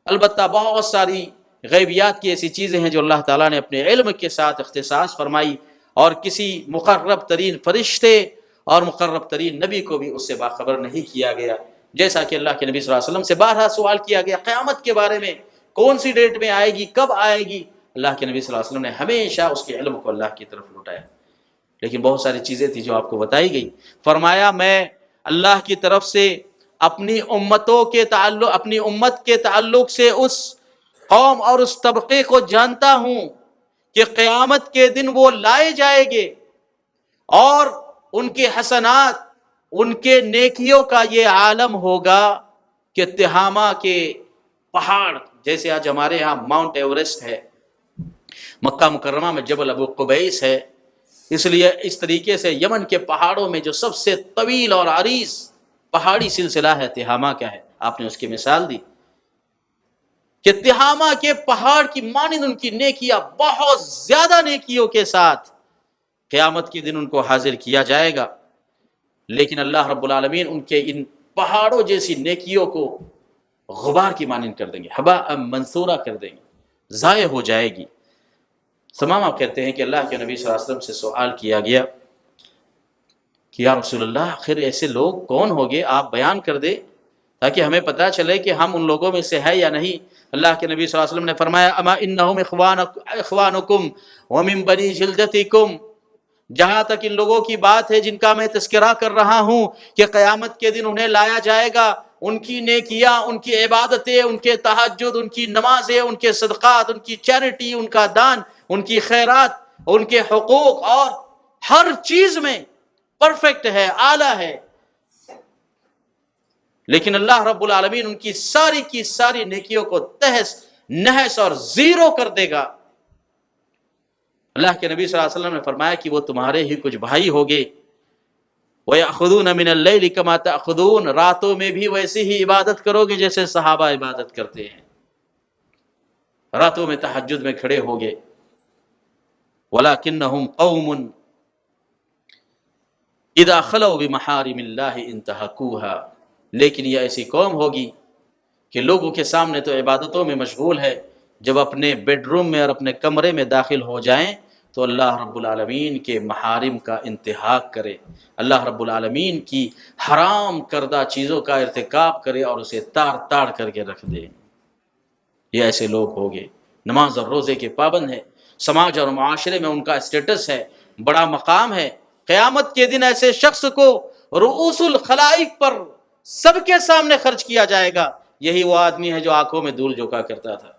البتہ بہت ساری غیبیات کی ایسی چیزیں ہیں جو اللہ تعالیٰ نے اپنے علم کے ساتھ اختصاص فرمائی، اور کسی مقرب ترین فرشتے اور مقرب ترین نبی کو بھی اس سے باخبر نہیں کیا گیا۔ جیسا کہ اللہ کے نبی صلی اللہ علیہ وسلم سے بارہا سوال کیا گیا قیامت کے بارے میں، کون سی ڈیٹ میں آئے گی، کب آئے گی، اللہ کے نبی صلی اللہ علیہ وسلم نے ہمیشہ اس کے علم کو اللہ کی طرف لوٹایا۔ لیکن بہت ساری چیزیں تھیں جو آپ کو بتائی گئی۔ فرمایا، میں اللہ کی طرف سے اپنی امت کے تعلق سے اس قوم اور اس طبقے کو جانتا ہوں کہ قیامت کے دن وہ لائے جائیں گے، اور ان کے حسنات، ان کے نیکیوں کا یہ عالم ہوگا کہ تہامہ کے پہاڑ، جیسے آج ہمارے ہاں ماؤنٹ ایوریسٹ ہے، مکہ مکرمہ میں جبل ابو قبیس ہے، اس لیے اس طریقے سے یمن کے پہاڑوں میں جو سب سے طویل اور عریض پہاڑی سلسلہ ہے تہامہ کا ہے۔ آپ نے اس کی مثال دی کہ تہامہ کے پہاڑ کی مانند ان کی نیکیاں، بہت زیادہ نیکیوں کے ساتھ قیامت کے دن ان کو حاضر کیا جائے گا، لیکن اللہ رب العالمین ان کے ان پہاڑوں جیسی نیکیوں کو غبار کی مانند کر دیں گے، ہباء منثورا کر دیں گے، ضائع ہو جائے گی۔ تمام آپ کہتے ہیں کہ اللہ کے نبی صلی اللہ علیہ وسلم سے سوال کیا گیا کہ یا رسول اللہ، آخر ایسے لوگ کون ہوگے، آپ بیان کر دیں تاکہ ہمیں پتہ چلے کہ ہم ان لوگوں میں سے ہے یا نہیں۔ اللہ کے نبی صلی اللہ علیہ وسلم نے فرمایا، اما انہم اخوانکم ومن بنی جلدتکم، جہاں تک ان لوگوں کی بات ہے جن کا میں تذکرہ کر رہا ہوں کہ قیامت کے دن انہیں لایا جائے گا، ان کی نیکیاں، ان کی عبادتیں، ان کے تہجد، ان کی نمازیں، ان کے صدقات، ان کی چیریٹی، ان کا دان، ان کی خیرات، ان کے حقوق، اور ہر چیز میں پرفیکٹ ہے، اعلیٰ ہے، لیکن اللہ رب العالمین ان کی ساری کی ساری نیکیوں کو تہس نہس اور زیرو کر دے گا۔ اللہ کے نبی صلی اللہ علیہ وسلم نے فرمایا کہ وہ تمہارے ہی کچھ بھائی ہوگے، وَيَأْخُذُونَ مِنَ اللَّيْلِ كَمَا تَأْخُذُونَ، راتوں میں بھی ویسے ہی عبادت کرو گے جیسے صحابہ عبادت کرتے ہیں، راتوں میں تہجد میں کھڑے ہوگے۔ وَلَكِنَّهُمْ قَوْمٌ اذا خلوا بمحارم اللہ انتہکوها، لیکن یہ ایسی قوم ہوگی کہ لوگوں کے سامنے تو عبادتوں میں مشغول ہے، جب اپنے بیڈ روم میں اور اپنے کمرے میں داخل ہو جائیں تو اللہ رب العالمین کے محارم کا انتہاک کرے، اللہ رب العالمین کی حرام کردہ چیزوں کا ارتکاب کرے اور اسے تاڑ تاڑ کر کے رکھ دے۔ یہ ایسے لوگ ہوگے، نماز اور روزے کے پابند ہیں، سماج اور معاشرے میں ان کا اسٹیٹس ہے، بڑا مقام ہے۔ قیامت کے دن ایسے شخص کو رؤوس الخلائق پر سب کے سامنے خرچ کیا جائے گا۔ یہی وہ آدمی ہے جو آنکھوں میں دھول جھونکا کرتا تھا،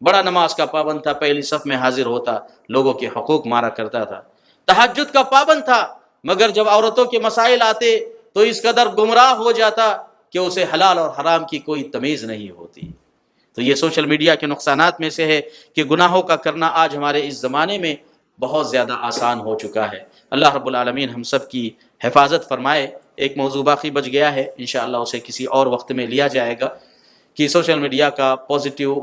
بڑا نماز کا پابند تھا، پہلی صف میں حاضر ہوتا، لوگوں کے حقوق مارا کرتا تھا، تہجد کا پابند تھا، مگر جب عورتوں کے مسائل آتے تو اس قدر گمراہ ہو جاتا کہ اسے حلال اور حرام کی کوئی تمیز نہیں ہوتی۔ تو یہ سوشل میڈیا کے نقصانات میں سے ہے کہ گناہوں کا کرنا آج ہمارے اس زمانے میں بہت زیادہ آسان ہو چکا ہے۔ اللہ رب العالمین ہم سب کی حفاظت فرمائے۔ ایک موضوع باقی بچ گیا ہے، انشاءاللہ اسے کسی اور وقت میں لیا جائے گا کہ سوشل میڈیا کا پازیٹیو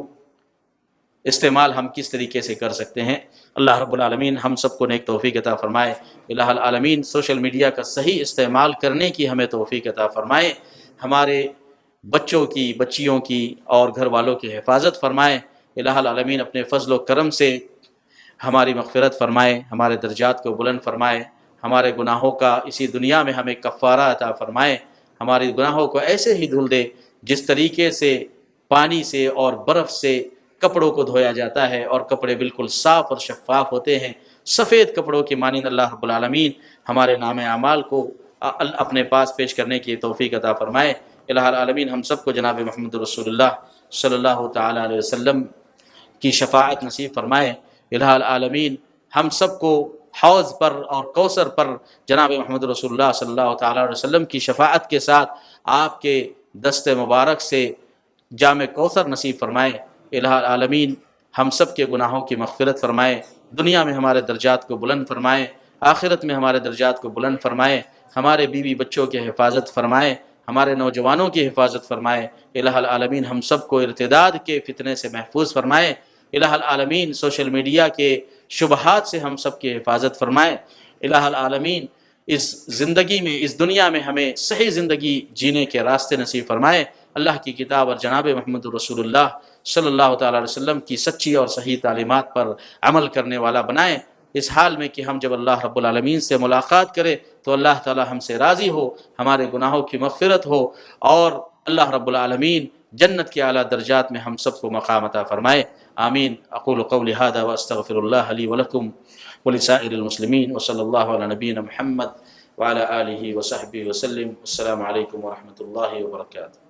استعمال ہم کس طریقے سے کر سکتے ہیں۔ اللہ رب العالمین ہم سب کو نیک توفیق عطا فرمائے۔ الہ العالمین سوشل میڈیا کا صحیح استعمال کرنے کی ہمیں توفیق عطا فرمائے، ہمارے بچوں کی، بچیوں کی اور گھر والوں کی حفاظت فرمائے۔ الہ العالمین اپنے فضل و کرم سے ہماری مغفرت فرمائے، ہمارے درجات کو بلند فرمائے، ہمارے گناہوں کا اسی دنیا میں ہمیں کفارہ عطا فرمائے، ہمارے گناہوں کو ایسے ہی دھل دے جس طریقے سے پانی سے اور برف سے کپڑوں کو دھویا جاتا ہے اور کپڑے بالکل صاف اور شفاف ہوتے ہیں، سفید کپڑوں کی مانند اللہ رب العالمین ہمارے نام اعمال کو اپنے پاس پیش کرنے کی توفیق عطا فرمائے۔ الہ العالمین ہم سب کو جناب محمد رسول اللہ صلی اللہ تعالی علیہ وسلم کی شفاعت نصیب فرمائے۔ الہ العالمین ہم سب کو حوض پر اور کوثر پر جناب محمد رسول اللہ صلی اللہ تعالی علیہ وسلم کی شفاعت کے ساتھ آپ کے دست مبارک سے جام کوثر نصیب فرمائے۔ الہ العالمین ہم سب کے گناہوں کی مغفرت فرمائے، دنیا میں ہمارے درجات کو بلند فرمائے، آخرت میں ہمارے درجات کو بلند فرمائے، ہمارے بیوی بچوں کی حفاظت فرمائے، ہمارے نوجوانوں کی حفاظت فرمائے۔ الہ العالمین ہم سب کو ارتداد کے فتنے سے محفوظ فرمائے۔ الہ العالمین سوشل میڈیا کے شبہات سے ہم سب کی حفاظت فرمائے۔ الہ العالمین اس زندگی میں، اس دنیا میں ہمیں صحیح زندگی جینے کے راستے نصیب فرمائے۔ اللہ کی کتاب اور جناب محمد رسول اللہ صلی اللہ تعالی علیہ وسلم کی سچی اور صحیح تعلیمات پر عمل کرنے والا بنائے، اس حال میں کہ ہم جب اللہ رب العالمین سے ملاقات کرے تو اللہ تعالی ہم سے راضی ہو، ہمارے گناہوں کی مغفرت ہو اور اللہ رب العالمین جنت کے اعلیٰ درجات میں ہم سب کو مقام عطا فرمائے۔ آمین۔ اقول قولی ھذا واستغفر اللہ لی ولکم ولسائر المسلمین وصلی اللہ علی نبینا محمد وعلی آلہ وصحبہ وسلم۔ السلام علیکم ورحمۃ اللہ وبرکاتہ۔